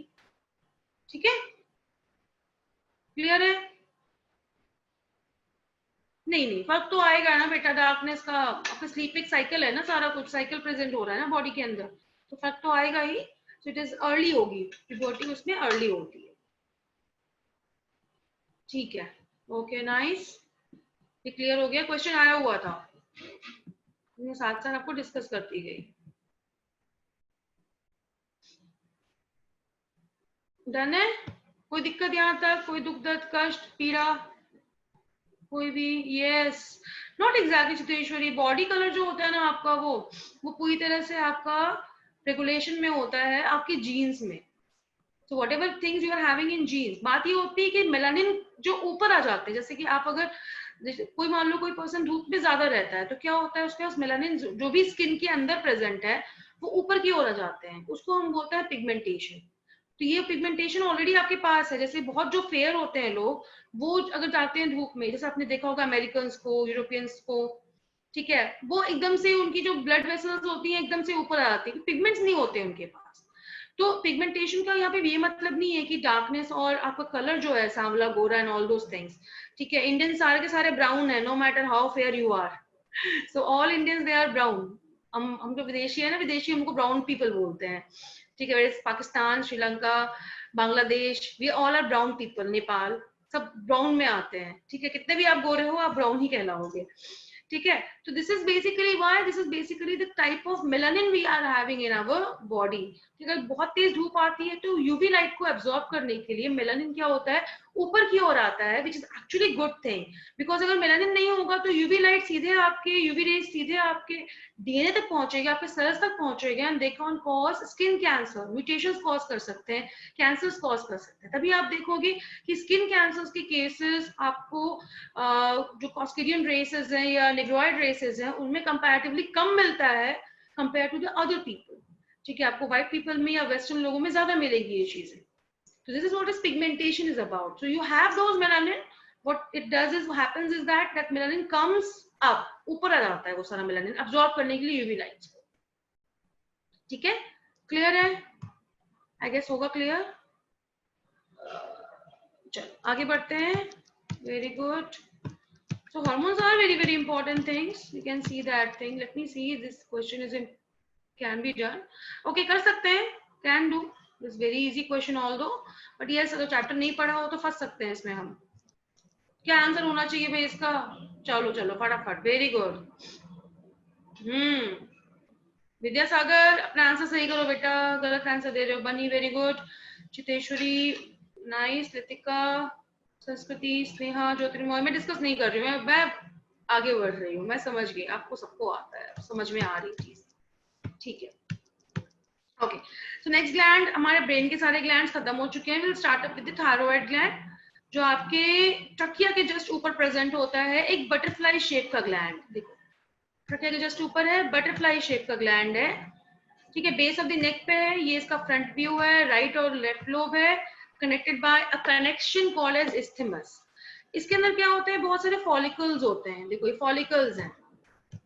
ठीक है, क्लियर है? नहीं नहीं, फर्क तो आएगा ना बेटा, डार्कनेस का आपका स्लीप एक साइकिल है ना, सारा कुछ साइकिल प्रेजेंट हो रहा है ना बॉडी के अंदर, तो फर्क तो आएगा ही। सो इट इज अर्ली होगी, प्यूबर्टी उसमें अर्ली होती है, ठीक है। ओके नाइस, ये क्लियर हो गया, क्वेश्चन आया हुआ था, मैं साथ साथ आपको डिस्कस करती गई। डन है? कोई दिक्कत यहाँ तक, कोई दुख दर्द कष्ट पीड़ा कोई भी? Yes, not exactly Chitreshwari, body colour जो होता है ना आपका, वो पूरी तरह से आपका रेगुलेशन में होता है आपके जीन्स में। So whatever things you are having in genes, बात ये होती है कि मेलानिन जो ऊपर आ जाते हैं, जैसे कि आप अगर कोई मान लो कोई पर्सन धूप में ज्यादा रहता है, तो क्या होता है उसके पास मेलानिन जो भी स्किन के अंदर प्रेजेंट है वो ऊपर की ओर आ जाते हैं, उसको हम बोलते हैं पिगमेंटेशन। तो ये पिगमेंटेशन ऑलरेडी आपके पास है। जैसे बहुत जो फेयर होते हैं लोग, वो अगर जाते हैं धूप में, जैसे आपने देखा होगा अमेरिकन को, यूरोपियंस को, ठीक है, वो एकदम से उनकी जो ब्लड वेसल्स होती हैं एकदम से ऊपर आ जाती है, पिगमेंट्स नहीं होते उनके पास। तो पिगमेंटेशन का यहाँ पे ये मतलब नहीं है कि डार्कनेस और आपका कलर जो है सांवला गोरा एंड ऑल दोस थिंग्स, ठीक है। इंडियन सारे के सारे ब्राउन है, no matter how fair you are, so all Indians they are brown. हम जो विदेशी है ना, विदेशी हमको ब्राउन पीपल बोलते हैं, ठीक है। Pakistan, Sri Lanka, Bangladesh, we all are brown people, Nepal, सब ब्राउन में आते हैं, ठीक है। कितने भी आप गोरे हो, आप ब्राउन ही कहलाओगे, ठीक है। तो this is basically why, this is basically the type of melanin we are having in our body, ठीक है। बहुत तेज धूप आती है तो यूवी लाइट को एब्जॉर्ब करने के लिए मेलानिन क्या होता है, ऊपर की ओर आता है, which is actually good thing, because अगर मेलानिन नहीं होगा तो यूवी लाइट सीधे आपके, यूवी रेज सीधे आपके डीएनए तक पहुंचेगी, आपके सेल्स तक पहुंचेगी, and they can cause skin cancer, mutations cause कर सकते हैं, कैंसर्स कॉज कर सकते हैं। तभी आप देखोगे कि स्किन कैंसर्स के केसेस आपको जो कॉस्केडियन रेसेस हैं या नेग्रोइड रेसेस हैं उनमें कंपैरेटिवली कम मिलता है compare to the other people, ठीक है। आपको व्हाइट पीपल में या वेस्टर्न लोगों में ज्यादा मिलेगी ये चीजें। So this is what is pigmentation is about. So you have those melanin. What it does is, what happens is that melanin comes up, ऊपर आ जाता है वो सारा मेलानिन अब्सॉर्ब करने के लिए यूवी लाइट्स को, ठीक है। क्लियर है? आई गेस होगा क्लियर। चलो आगे बढ़ते हैं। Very good. So hormones are very very important things. You can see that thing. Let me see. This question is in, can be done. Okay, कर सकते हैं, can do. This very easy question although, but yes, अगर chapter नहीं पढ़ा हो तो फंस सकते हैं इसमें हम। क्या आंसर होना चाहिए भाई इसका? चलो चलो फटाफट। Very good. विद्यासागर अपना आंसर सही करो बेटा, गलत आंसर दे रहे हो। बनी वेरी गुड। चितेश्वरी नाइस। लतिका, संस्कृति, स्नेहा, ज्योतिर्मय। मैं डिस्कस नहीं कर रही हूँ, मैं आगे बढ़ रही हूँ। मैं समझ गई, आपको सबको आता है, समझ में आ रही चीज, ठीक है। ओके, सो नेक्स्ट ग्लैंड, हमारे ब्रेन के सारे ग्लैंड्स खत्म हो चुके हैं। Will start up with the thyroid gland, जो आपके ट्रकिया के जस्ट ऊपर प्रेजेंट होता है। एक बटरफ्लाई शेप का ग्लैंड, देखो ट्रकिया के जस्ट ऊपर है, बटरफ्लाई शेप का ग्लैंड है, ठीक है। बेस ऑफ द नेक पे है, ये इसका फ्रंट व्यू है, राइट और लेफ्ट लोब है, connected by a connection called as isthmus. इसके अंदर क्या होता है, बहुत सारे फॉलिकल्स होते हैं, देखो ये फॉलिकल्स हैं,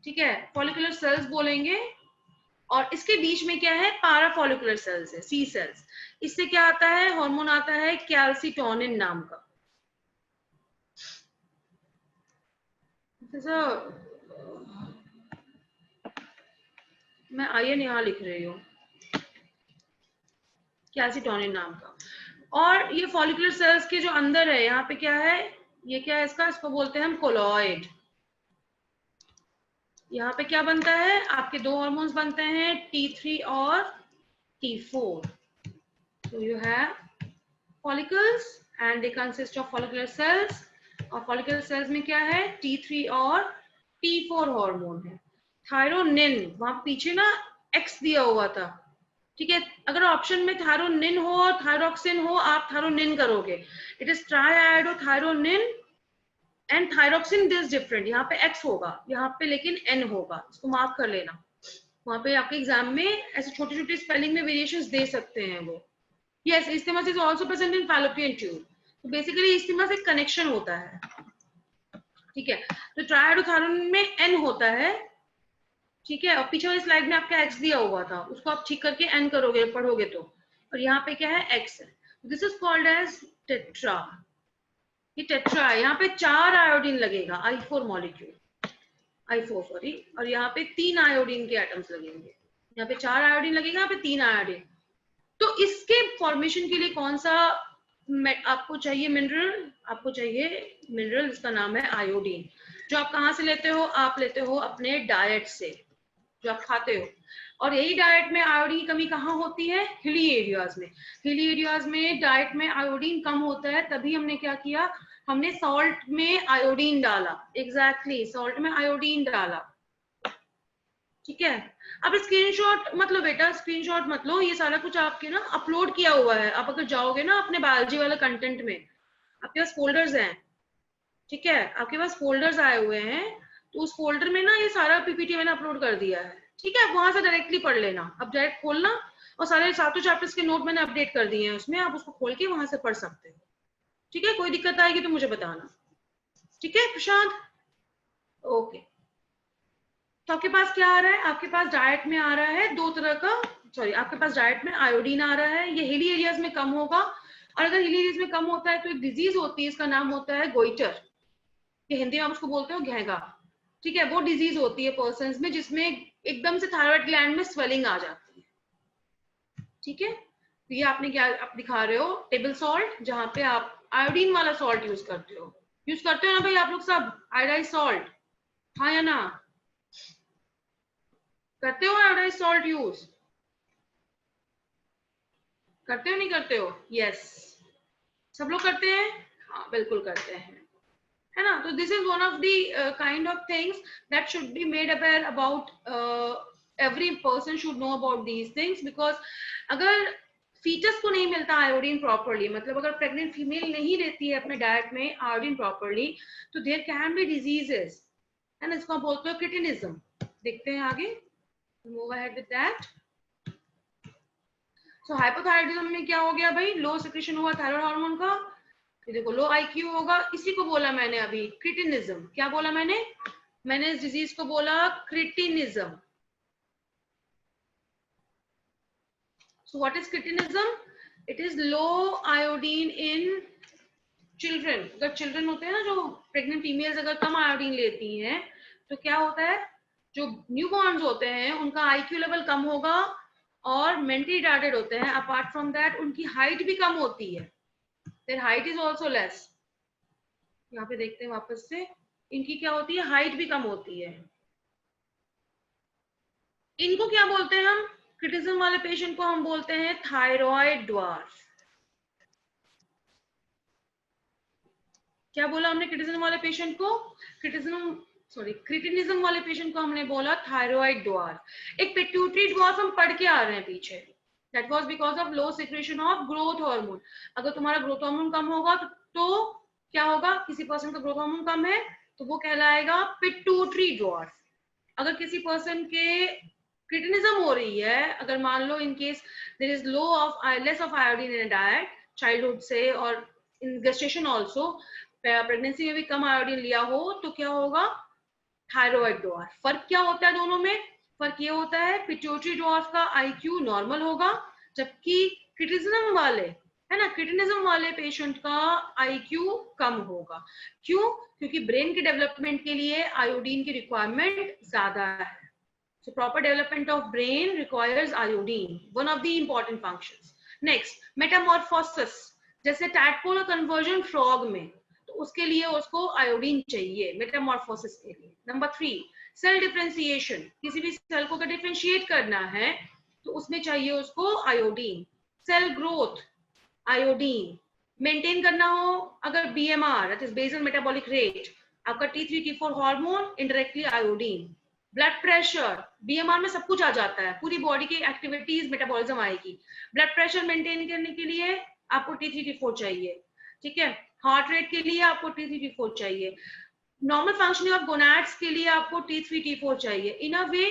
ठीक है। फॉलिकुलर सेल्स बोलेंगे, और इसके बीच में क्या है, पाराफॉलिकुलर सेल्स है, सी सेल्स। इससे क्या आता है, हार्मोन आता है कैल्सिटोनिन नाम का। मैं आयन यहाँ लिख रही हूँ, कैल्सिटोनिन नाम का। और ये फॉलिकुलर सेल्स के जो अंदर है, यहाँ पे क्या है, ये क्या है इसका, इसको बोलते हैं हम कोलॉइड। यहाँ पे क्या बनता है, आपके दो हार्मोन्स बनते हैं, T3 और T4। So you have follicles and they consist of follicular cells, और follicular cells में क्या है, T3 और T4 हार्मोन है। थायरोनिन, वहां पीछे ना X दिया हुआ था, ठीक है। अगर ऑप्शन में थायरोनिन हो और थायरोक्सिन हो, आप थायरोनिन करोगे। It is triiodothyronine and thyroxine, this different. यहाँ पे X होगा, यहाँ पे लेकिन N होगा, इसको मार्क कर लेना। वहां पे आपके एग्जाम में ऐसे छोटे छोटे स्पेलिंग में वेरिएशंस दे सकते हैं वो। Yes, isthmus is also present in fallopian tube. तो बेसिकली इस्थिमस एक कनेक्शन होता है, ठीक है। तो ट्राइआयोडोथायरोनिन में N होता है, ठीक है। और पीछे वाली स्लाइड में आपका X दिया हुआ था, उसको आप ठीक करके N करोगे पढ़ोगे तो, और यहाँ पे क्या है, X है। This is called as tetra. ये टेट्रा है, यहाँ पे 4 आयोडीन लगेगा, I4 मॉलिक्यूल, I4 सॉरी, और यहाँ पे 3 आयोडीन के एटम्स लगेंगे। यहाँ पे 4 आयोडीन लगेगा, यहाँ पे 3 आयोडीन। तो इसके फॉर्मेशन के लिए कौन सा आपको चाहिए मिनरल, आपको चाहिए मिनरल, इसका नाम है आयोडीन, जो आप कहाँ से लेते हो, आप लेते हो अपने डाइट से, जो आप खाते हो। और यही डाइट में आयोडीन की कमी कहाँ होती है, हिली एरियाज में। हिली एरियाज में डाइट में आयोडीन कम होता है, तभी हमने क्या किया, हमने सॉल्ट में आयोडीन डाला। एग्जैक्टली, सॉल्ट में आयोडीन डाला, ठीक है। अब स्क्रीनशॉट मत लो बेटा, स्क्रीनशॉट मत लो, ये सारा कुछ आपके ना अपलोड किया हुआ है। आप अगर जाओगे ना अपने बायोलॉजी वाले कंटेंट में, आपके पास फोल्डर्स हैं, ठीक है, आपके पास फोल्डर्स आए हुए हैं, तो उस फोल्डर में ना ये सारा पीपीटी मैंने अपलोड कर दिया है, ठीक है। आप वहां से डायरेक्टली पढ़ लेना, अब डायरेक्ट खोलना, और सारे 7 चैप्टर्स के नोट मैंने अपडेट कर दिए हैं उसमें, आप उसको खोल के वहां से पढ़ सकते हो, ठीक है। कोई दिक्कत आएगी तो मुझे बताना, ठीक है प्रशांत, ओके। तो आपके पास क्या आ रहा है, आपके पास डाइट में आ रहा है 2 तरह का सॉरी आपके पास डाइट में आयोडीन आ रहा है, ये हिली एरियाज में कम होगा, और अगर हिली एरियाज में कम होता है तो एक डिजीज होती है, इसका नाम होता है गोइटर, ये हिंदी में आप उसको बोलते हो घेंगा, ठीक है। वो डिजीज होती है पर्सन्स में जिसमें एकदम से थायराइड ग्लैंड में स्वेलिंग आ जाती है, ठीक है। तो ये आपने क्या आप दिखा रहे हो, टेबल सॉल्ट, जहां पे आप आयोडीन वाला सॉल्ट यूज करते हो ना भाई आप लोग सब, आयोडाइज सॉल्ट, हाँ या ना, करते हो आयोडाइज सॉल्ट यूज, करते हो नहीं करते हो, यस सब लोग करते हैं, हाँ बिल्कुल करते हैं, है ना। तो this is one of the kind of things that should be made aware about, every person should know about these things, because अगर फीटस को नहीं मिलता आयोडीन प्रॉपरली, मतलब अगर प्रेग्नेंट फीमेल नहीं लेती है अपने डाइट में आयोडीन प्रॉपरली, तो देयर कैन बी डिजीजेस, है ना, इसको बोलते हो क्रिटिनिज्म। देखते हैं आगे, move ahead with that. So hypothyroidism में क्या हो गया भाई, लो सिक्रेशन हुआ थायराइड हार्मोन का, ये देखो लो आईक्यू होगा, इसी को बोला मैंने अभी क्रिटिनिज्म, क्या बोला मैंने इस डिजीज को बोला cretinism. So what is cretinism, it is low iodine in children. अगर चिल्ड्रन होते हैं ना, जो प्रेग्नेंट फीमेल्स अगर कम आयोडीन लेती हैं तो क्या होता है, जो न्यूबॉर्न्स होते हैं उनका आईक्यू लेवल कम होगा और मेंटली रिटार्डेड होते हैं, अपार्ट फ्रॉम दैट उनकी हाइट भी कम होती है, their height is also less. यहाँ पे देखते हैं वापस से, इनकी क्या होती है, हाइट भी कम होती है। इनको क्या बोलते हैं हम, क्रिटिज्म वाले पेशेंट को हम बोलते हैं थायराइड ड्वार्फ। क्या बोला हमने क्रिटिज्म वाले पेशेंट को, क्रिटिनिज्म वाले पेशेंट को हमने बोला थायराइड ड्वार्फ। एक पिट्यूटरी ड्वार्फ हम पढ़ के आ रहे हैं पीछे, that was because of low secretion of growth hormone. अगर तुम्हारा ग्रोथ हार्मोन कम होगा तो क्या होगा, किसी पर्सन का ग्रोथ हार्मोन कम है तो वो कहलाएगा पिट्यूटरी ड्वार्फ। अगर किसी पर्सन के क्रिटिनिज्म हो रही है, अगर मान लो in case there is less of iodine in diet childhood से और इन गेस्टेशन आल्सो, प्रेगनेंसी में भी कम आयोडीन लिया हो, तो क्या होगा, थायराइड ड्वार्फ। फर्क क्या होता है दोनों में, फर्क ये होता है पिट्यूटरी ड्वार्फ का आईक्यू नॉर्मल होगा, जबकि क्रिटिनिज्म वाले, है ना, क्रिटिनिज्म वाले पेशेंट का आईक्यू कम होगा। क्यों, क्योंकि ब्रेन के डेवलपमेंट के लिए आयोडीन की रिक्वायरमेंट ज्यादा है। So proper development of brain requires iodine, one of the important functions. Next, metamorphosis, जैसे tadpole conversion frog में, तो उसके लिए उसको आयोडीन चाहिए मेटामॉर्फोसिस के लिए। नंबर 3, सेल डिफरेंशिएशन, किसी भी सेल को अगर डिफरेंशिएट करना है तो उसमें चाहिए उसको iodine. Cell growth iodine, maintain करना हो अगर BMR that is basal metabolic rate, आपका T3 T4 hormone, indirectly iodine. Blood pressure, BMR में सब कुछ आ जाता है, पूरी बॉडी की एक्टिविटीज मेटाबॉलिज्म आएगी। ब्लड प्रेशर मेंटेन करने के लिए आपको T3 T4 चाहिए, ठीक है। हार्ट रेट के लिए आपको T3 T4 चाहिए। नॉर्मल फंक्शनिंग ऑफ गोनैड्स के लिए आपको T3 T4 चाहिए। इन अ वे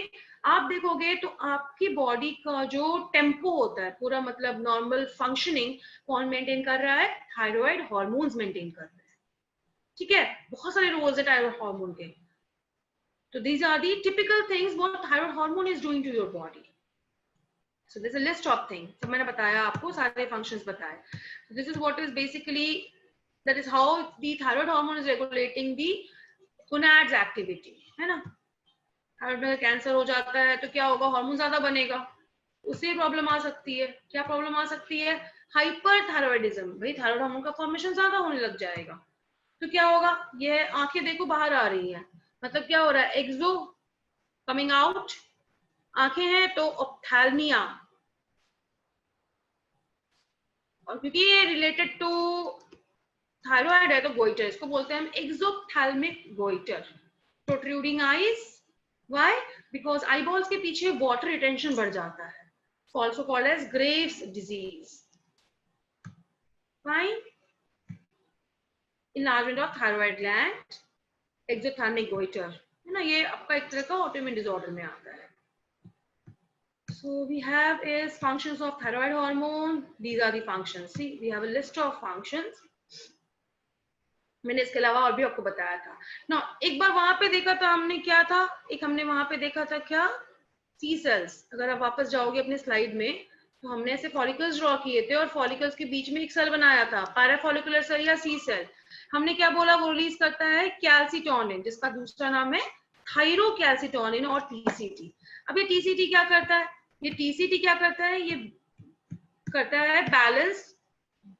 आप देखोगे तो आपकी बॉडी का जो टेम्पो होता है पूरा, मतलब नॉर्मल फंक्शनिंग कौन मेंटेन कर रहा है, थायराइड हार्मोन्स मेंटेन कर रहे हैं, ठीक है। बहुत सारे रोल्स है थायराइड हार्मोन के। So these are the typical things what thyroid hormone is doing to your body. So there's a list of things. So मैंने बताया आपको सारे functions बताए. So this is what is basically, that is how the thyroid hormone is regulating the gonads activity, है ना। Thyroid में cancer हो जाता है तो क्या होगा, हार्मोन ज्यादा बनेगा, उससे प्रॉब्लम आ सकती है। क्या प्रॉब्लम आ सकती है, हाइपरथायरॉइडिज्म, भाई थायराइड हार्मोन का फॉर्मेशन ज्यादा होने लग जाएगा तो क्या होगा, ये आंखें देखो बाहर आ रही है, मतलब क्या हो रहा है, एक्सो कमिंग आउट, आंखें हैं तो ऑप्थैल्मिया, और क्योंकि ये रिलेटेड टू थायराइड है तो गोइटर, इसको बोलते हैं हम exophthalmic goitre. Protruding eyes, why, because eye balls के पीछे वाटर रिटेंशन बढ़ जाता है, also called as Graves disease. Fine, enlargement of thyroid gland, exophthalmic goiter, है ना, ये आपका एक तरह का ऑटोइम्यून डिसऑर्डर में आता है। So we have is functions of thyroid hormone. These are the functions. See, we have a list of functions. मैंने इसके अलावा और भी आपको बताया था ना। एक बार वहां पे देखा था हमने क्या था, एक हमने वहां पे देखा था क्या, सी सेल्स, अगर आप वापस जाओगे अपने स्लाइड में तो हमने ऐसे फॉलिकल्स ड्रॉ किए थे और फॉलिकल्स के बीच में एक सेल बनाया था, पैराफॉलिकुलर सेल या सी सेल। हमने क्या बोला, वो रिलीज करता है कैल्सिटोनिन, जिसका दूसरा नाम है थायरोकैल्सिटोनिन और टीसीटी। अब ये टीसीटी क्या करता है, ये टीसीटी क्या करता है, ये करता है बैलेंस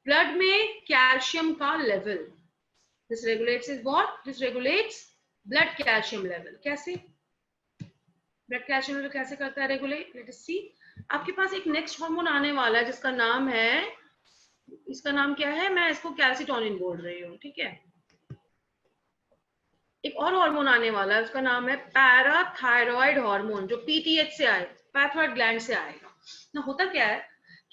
ब्लड में कैल्शियम का level. This regulates is what, this regulates blood calcium level. कैसे ब्लड कैल्शियम लेवल कैसे करता है रेगुलेट, लेट अस सी। आपके पास एक नेक्स्ट हार्मोन आने वाला है जिसका नाम है, इसका नाम क्या है, मैं इसको कैल्सिटोनिन बोल रही हूँ, ठीक है। एक और हार्मोन आने वाला है, उसका नाम है पैराथायरॉयड हार्मोन, जो पीटीएच से आए, पैराथायरॉयड ग्लैंड से आएगा ना। होता क्या है,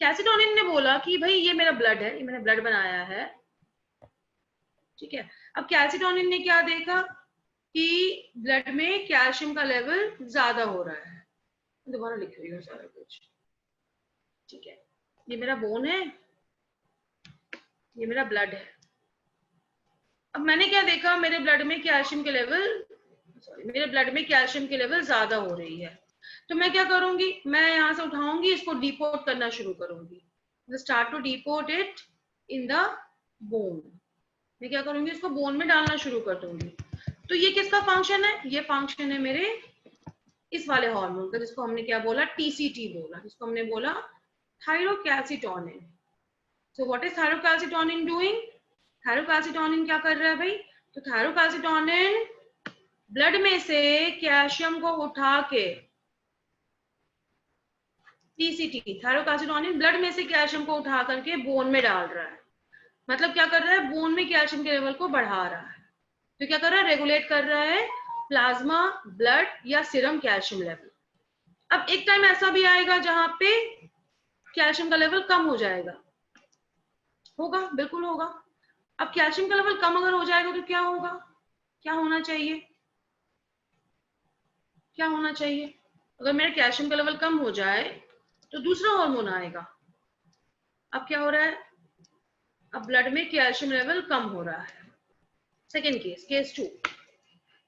कैल्सिटोनिन ने बोला कि भाई ये मेरा ब्लड है, ये मैंने ब्लड बनाया है, ठीक है। अब कैल्सिटोनिन ने क्या देखा कि ब्लड में कैल्शियम का लेवल ज्यादा हो रहा है, दोबारा लिख रही हूँ सारा कुछ, ठीक है। ये मेरा बोन है, ये मेरा ब्लड है। अब मैंने क्या देखा, मेरे ब्लड में कैल्शियम के लेवल, मेरे ब्लड में कैल्शियम की लेवल ज्यादा हो रही है, तो मैं क्या करूंगी, मैं यहाँ से उठाऊंगी, इसको डिपोर्ट करना शुरू करूंगी, start to deport it in the bone. मैं क्या करूंगी, इसको बोन में डालना शुरू कर दूंगी। तो ये किसका फंक्शन है, ये फंक्शन है मेरे इस वाले हार्मोन का, जिसको हमने क्या बोला, टीसीटी बोला, जिसको हमने बोला thyrocalcitonin. So what is thyrocalcitonin doing, thyrocalcitonin क्या कर रहा है भाई, तो थायरोकैल्सिटोनिन ब्लड में से कैल्शियम को उठा के, टीसीटी थायरोकैल्सिटोनिन ब्लड में से कैल्शियम को उठा करके बोन में डाल रहा है। मतलब क्या कर रहा है, बोन में कैल्शियम के लेवल को बढ़ा रहा है। तो क्या कर रहा है, रेगुलेट कर रहा है प्लाज्मा, ब्लड या सीरम कैल्शियम लेवल। अब एक टाइम ऐसा भी आएगा जहां पे कैल्शियम का लेवल कम हो जाएगा, होगा, बिल्कुल होगा। अब कैल्शियम का लेवल कम अगर हो जाएगा तो क्या होगा, क्या होना चाहिए, क्या होना चाहिए, अगर मेरा कैल्शियम का लेवल कम हो जाए तो दूसरा हार्मोन आएगा। अब क्या हो रहा है, अब ब्लड में कैल्शियम लेवल कम हो रहा है, सेकेंड केस, केस 2।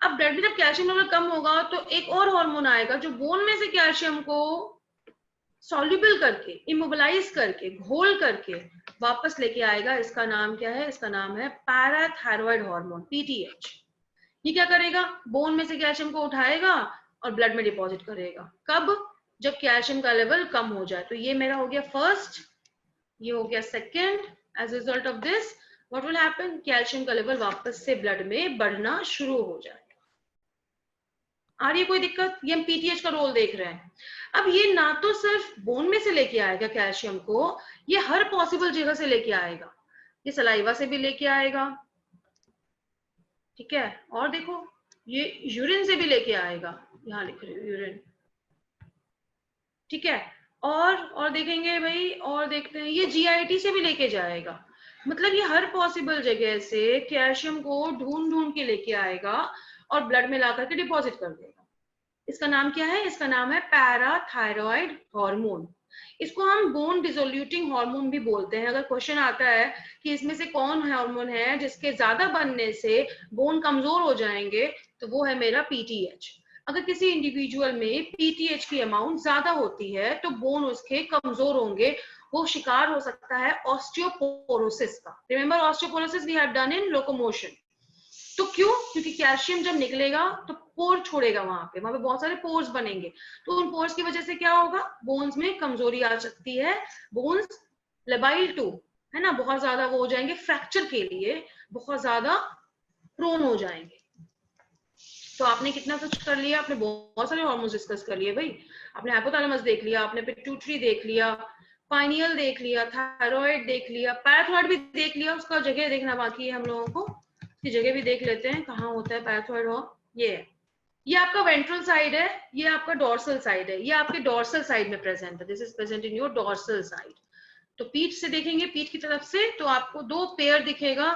अब ब्लड में जब कैल्शियम लेवल कम होगा तो एक और हार्मोन आएगा जो बोन में से कैल्शियम को सॉल्युबल करके, इमोबिलाइज करके, घोल करके वापस लेके आएगा। इसका नाम क्या है, इसका नाम है पैराथायरॉयड हार्मोन, पीटीएच। ये क्या करेगा, बोन में से कैल्शियम को उठाएगा और ब्लड में डिपॉजिट करेगा। कब, जब कैल्शियम का लेवल कम हो जाए। तो ये मेरा हो गया फर्स्ट, ये हो गया second. As result of this what will happen, calcium का लेवल वापस से ब्लड में बढ़ना शुरू हो जाएगा। आ रही है कोई दिक्कत, ये हम पीटीएच का रोल देख रहे हैं। अब ये ना तो सिर्फ बोन में से लेके आएगा कैल्शियम को, ये हर पॉसिबल जगह से लेके आएगा, ये सलाइवा से भी लेके आएगा, ठीक है, और देखो ये यूरिन से भी लेके आएगा, यहाँ लिख रही हूँ यूरिन, ठीक है। और देखेंगे भाई, और देखते हैं, ये जीआईटी से भी लेके जाएगा। मतलब ये हर पॉसिबल जगह से कैल्शियम को ढूंढ ढूंढ के लेके आएगा और ब्लड में ला करके डिपॉजिट कर देगा। इसका नाम क्या है, इसका नाम है पैराथायरॉयड हार्मोन। इसको हम बोन डिसोल्यूटिंग हार्मोन भी बोलते हैं। अगर क्वेश्चन आता है कि इसमें से कौन हार्मोन है जिसके ज्यादा बनने से बोन कमजोर हो जाएंगे, तो वो है मेरा पीटीएच। अगर किसी इंडिविजुअल में पीटीएच की अमाउंट ज्यादा होती है तो बोन उसके कमजोर होंगे, वो शिकार हो सकता है ऑस्टियोपोरोसिस का। Remember osteoporosis we have done in locomotion. तो क्यों, क्योंकि कैल्शियम जब निकलेगा तो पोर छोड़ेगा, वहां पे बहुत सारे पोर्स बनेंगे, तो उन पोर्स की वजह से क्या होगा, बोन्स में कमजोरी आ सकती है, बोन्स लेबाइल टू, है ना, बहुत ज्यादा वो हो जाएंगे, फ्रैक्चर के लिए बहुत ज्यादा प्रोन हो जाएंगे। तो आपने कितना कुछ कर लिया, आपने बहुत सारे हार्मोन्स डिस्कस कर लिए भाई। आपने हाइपोथैलेमस देख लिया, आपने पिट्यूटरी देख लिया, पाइनियल देख लिया, थायराइड देख लिया, पैराथायरॉयड भी देख लिया, उसका जगह देखना बाकी है हम लोगों को, की जगह भी देख लेते हैं कहाँ होता है पैराथायरॉयड हो। ये आपका वेंट्रल साइड है, ये आपका डोर्सल साइड है, ये आपके डोर्सल साइड में प्रेजेंट है, this is present in your dorsal side. तो पीठ से देखेंगे, पीठ की तरफ से, तो आपको दो पेयर दिखेगा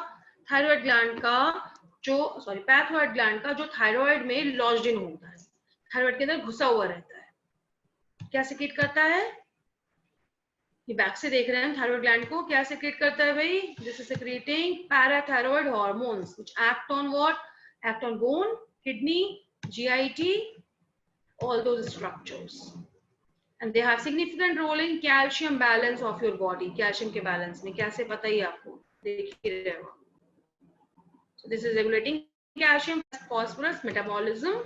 थायराइड ग्लैंड का, जो पैराथायरॉयड ग्लैंड का, जो थायराइड में लॉज्ड इन होता है, थायराइड के अंदर घुसा हुआ रहता है। क्या सिक्रीट करता है, ये बैक से देख रहे हैं थायराइड ग्लैंड को, क्या सिक्रीट करता है भाई, this is secreting parathyroid hormones which act on what, act on bone, kidney, GIT all those structures, and they have significant role in calcium balance of your body. Calcium के balance में कैसे पता ही आपको, देख ही रहे हो. So this is regulating calcium, phosphorus metabolism.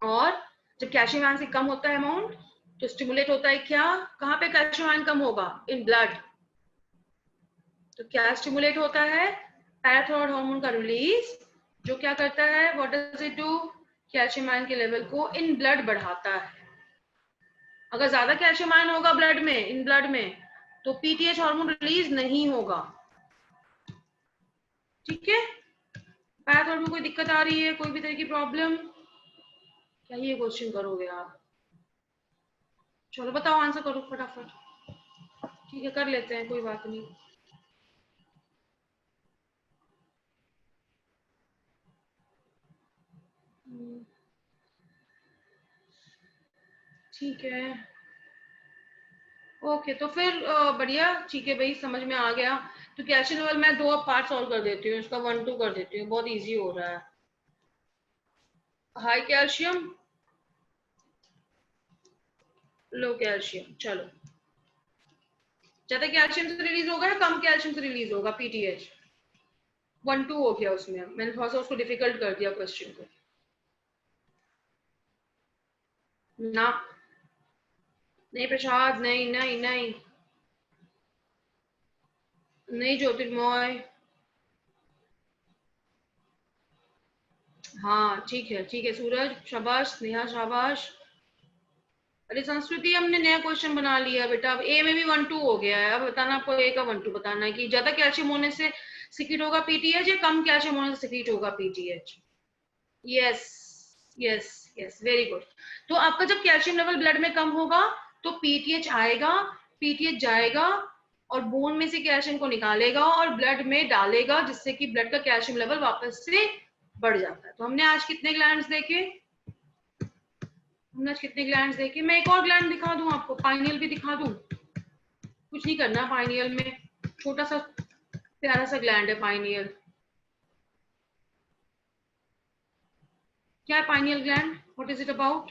और जब कैल्शियम आयन से कम होता है अमाउंट तो स्टिमुलेट होता है क्या, कहाँ पे कैल्शियम आयन कम होगा, इन ब्लड. तो क्या स्टिमुलेट होता है, पैराथायरॉयड हार्मोन का रिलीज, जो क्या करता है, what does it do, calcium ion के लेवल को इन ब्लड बढ़ाता है. अगर ज्यादा कैल्शियम आयन होगा ब्लड में, इन ब्लड में, तो पीटीएच हार्मोन रिलीज नहीं होगा. ठीक है, पैराथायरॉयड में कोई दिक्कत आ रही है, कोई भी तरह की प्रॉब्लम, क्या ये क्वेश्चन करोगे आप? चलो बताओ, आंसर करो फटाफट. ठीक है, कर लेते हैं, कोई बात नहीं. ठीक है, ओके. तो फिर बढ़िया, ठीक है भाई, समझ में आ गया. तो कैल्शियम लेवल मैं 2 पार्ट सॉल्व कर देती हूँ, इसका 1 2 कर देती हूँ, बहुत इजी हो रहा है. हाई कैल्शियम, लो कैल्शियम. चलो, ज्यादा कैल्शियम से रिलीज होगा या कम कैल्शियम से रिलीज होगा पीटीएच? 1 2 हो गया उसमें, मैंने थोड़ा सा उसको डिफिकल्ट कर दिया क्वेश्चन को. ना, नहीं प्रसाद, नहीं नहीं नहीं नहीं ज्योतिर्मय. हाँ ठीक है, ठीक है. सूरज शाबाश, नेहा शाबाश. अरे संस्कृति, हमने नया क्वेश्चन बना लिया बेटा. अब ए में भी 1 2 हो गया है. अब बताना आपको, ए का 1 2 बताना है कि ज्यादा कैल्शियम होने से सिक्रीट होगा पीटीएच या कम कैल्शियम होने से सिक्रीट होगा PTH. Yes yes yes, very good. तो आपका जब कैल्शियम लेवल ब्लड में कम होगा तो पीटीएच आएगा, पीटीएच जाएगा और बोन में से कैल्शियम को निकालेगा और ब्लड में डालेगा, जिससे कि ब्लड का कैल्शियम लेवल वापस से बढ़ जाता है. तो हमने आज कितने ग्लैंड्स देखे, हमने आज कितने ग्लैंड्स देखे? मैं एक और ग्लैंड दिखा दूं आपको, पाइनियल भी दिखा दूं. कुछ नहीं करना पाइनियल में, छोटा सा प्यारा सा ग्लैंड है पाइनियल. क्या है pineal gland, what is it about,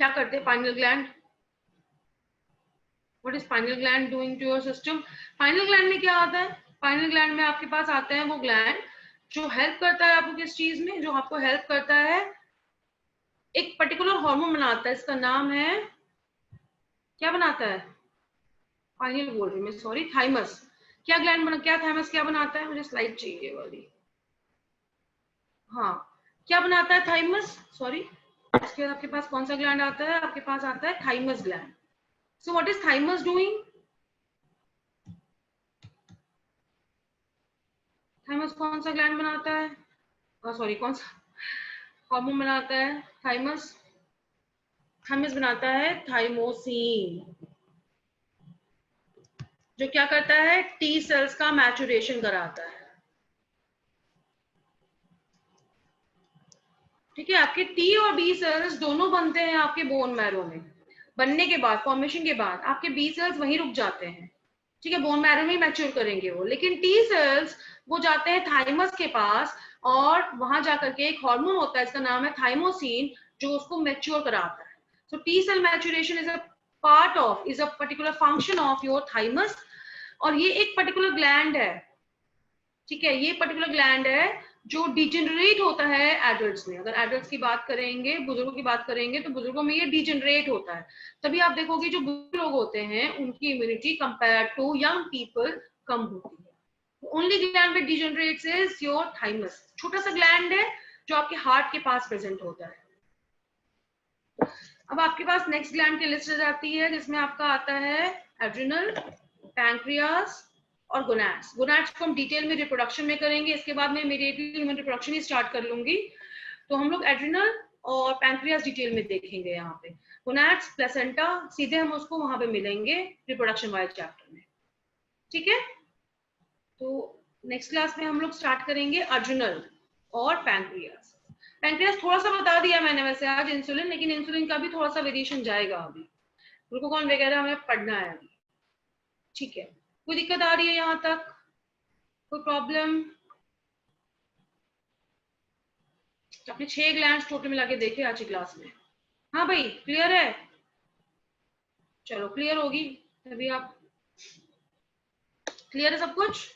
क्या करते हैं pineal gland? What is pineal gland doing to your system? Pineal gland में क्या आता है? पाइनियल ग्लैंड में आपके पास आते हैं वो ग्लैंड जो हेल्प करता है आपको किस चीज में, जो आपको हेल्प करता है, एक पर्टिकुलर हार्मोन बनाता है, इसका नाम है, क्या बनाता है? पाइनियल बोल रही मैं, सॉरी, थाइमस. क्या ग्लैंड बना, क्या थाइमस क्या बनाता है? मुझे स्लाइड चाहिए वाली. हाँ, क्या बनाता है थाइमस, सॉरी. इसके बाद आपके पास कौन सा ग्लैंड आता है? आपके पास आता है thymus gland. So what is thymus doing? Thymus कौन सा ग्लैंड बनाता है, सॉरी कौन सा हार्मोन बनाता है? थाइमस, थाइमस बनाता है थाइमोसिन, जो क्या करता है, टी सेल्स का मैचुरेशन कराता है. ठीक है, आपके टी और बी सेल्स दोनों बनते हैं आपके बोन मैरो में. बनने के बाद, फॉर्मेशन के बाद, आपके बी सेल्स वहीं रुक जाते हैं. ठीक है, बोन मैरो में मैच्योर करेंगे वो. लेकिन टी सेल्स वो जाते हैं थाइमस के पास और वहां जाकर के एक हार्मोन होता है, इसका नाम है थाइमोसिन, जो उसको मैच्योर कराता है. So T cell maturation is a part of, is a particular function of your thymus. और ये एक पर्टिकुलर ग्लैंड है. ठीक है, ये पर्टिकुलर ग्लैंड है जो डिजेनरेट होता है एडल्ट्स में. अगर एडल्ट्स की बात करेंगे, बुजुर्गों की बात करेंगे, तो बुजुर्गों में ये डिजेनरेट होता है. तभी आप देखोगे जो बुजुर्ग लोग होते हैं उनकी immunity compare to young people कम होती है. Only gland with degenerates is your thymus. छोटा सा ग्लैंड है जो आपके हार्ट के पास प्रेजेंट होता है. अब आपके पास नेक्स्ट ग्लैंड की लिस्ट आ जाती है, जिसमें आपका आता है एड्रिनल, पैंक्रियास और गोनाड्स. गोनाड्स को हम डिटेल में रिप्रोडक्शन में करेंगे, इसके बाद मैं इमीडिएटली ह्यूमन रिप्रोडक्शन ही स्टार्ट कर लूंगी. तो हम लोग एड्रिनल और पैंक्रियास डिटेल में देखेंगे. यहाँ पे गोनाड्स, प्लेसेंटा, सीधे हम उसको वहां पे मिलेंगे रिप्रोडक्शन वाले चैप्टर में. ठीक है, तो नेक्स्ट क्लास में हम लोग स्टार्ट करेंगे एड्रिनल और पैंक्रियास. पैंक्रियास थोड़ा सा बता दिया मैंने वैसे आज, इंसुलिन, लेकिन इंसुलिन का भी थोड़ा सा वेरिएशन जाएगा अभी. ग्लूकागॉन वगैरह हमें पढ़ना है अभी. ठीक है, कोई दिक्कत आ रही है यहाँ तक, कोई प्रॉब्लम? आपने 6 ग्लैंड्स टोटल मिला के देखे आज की क्लास में। हाँ भाई क्लियर है? चलो क्लियर होगी तभी आप, क्लियर है सब कुछ?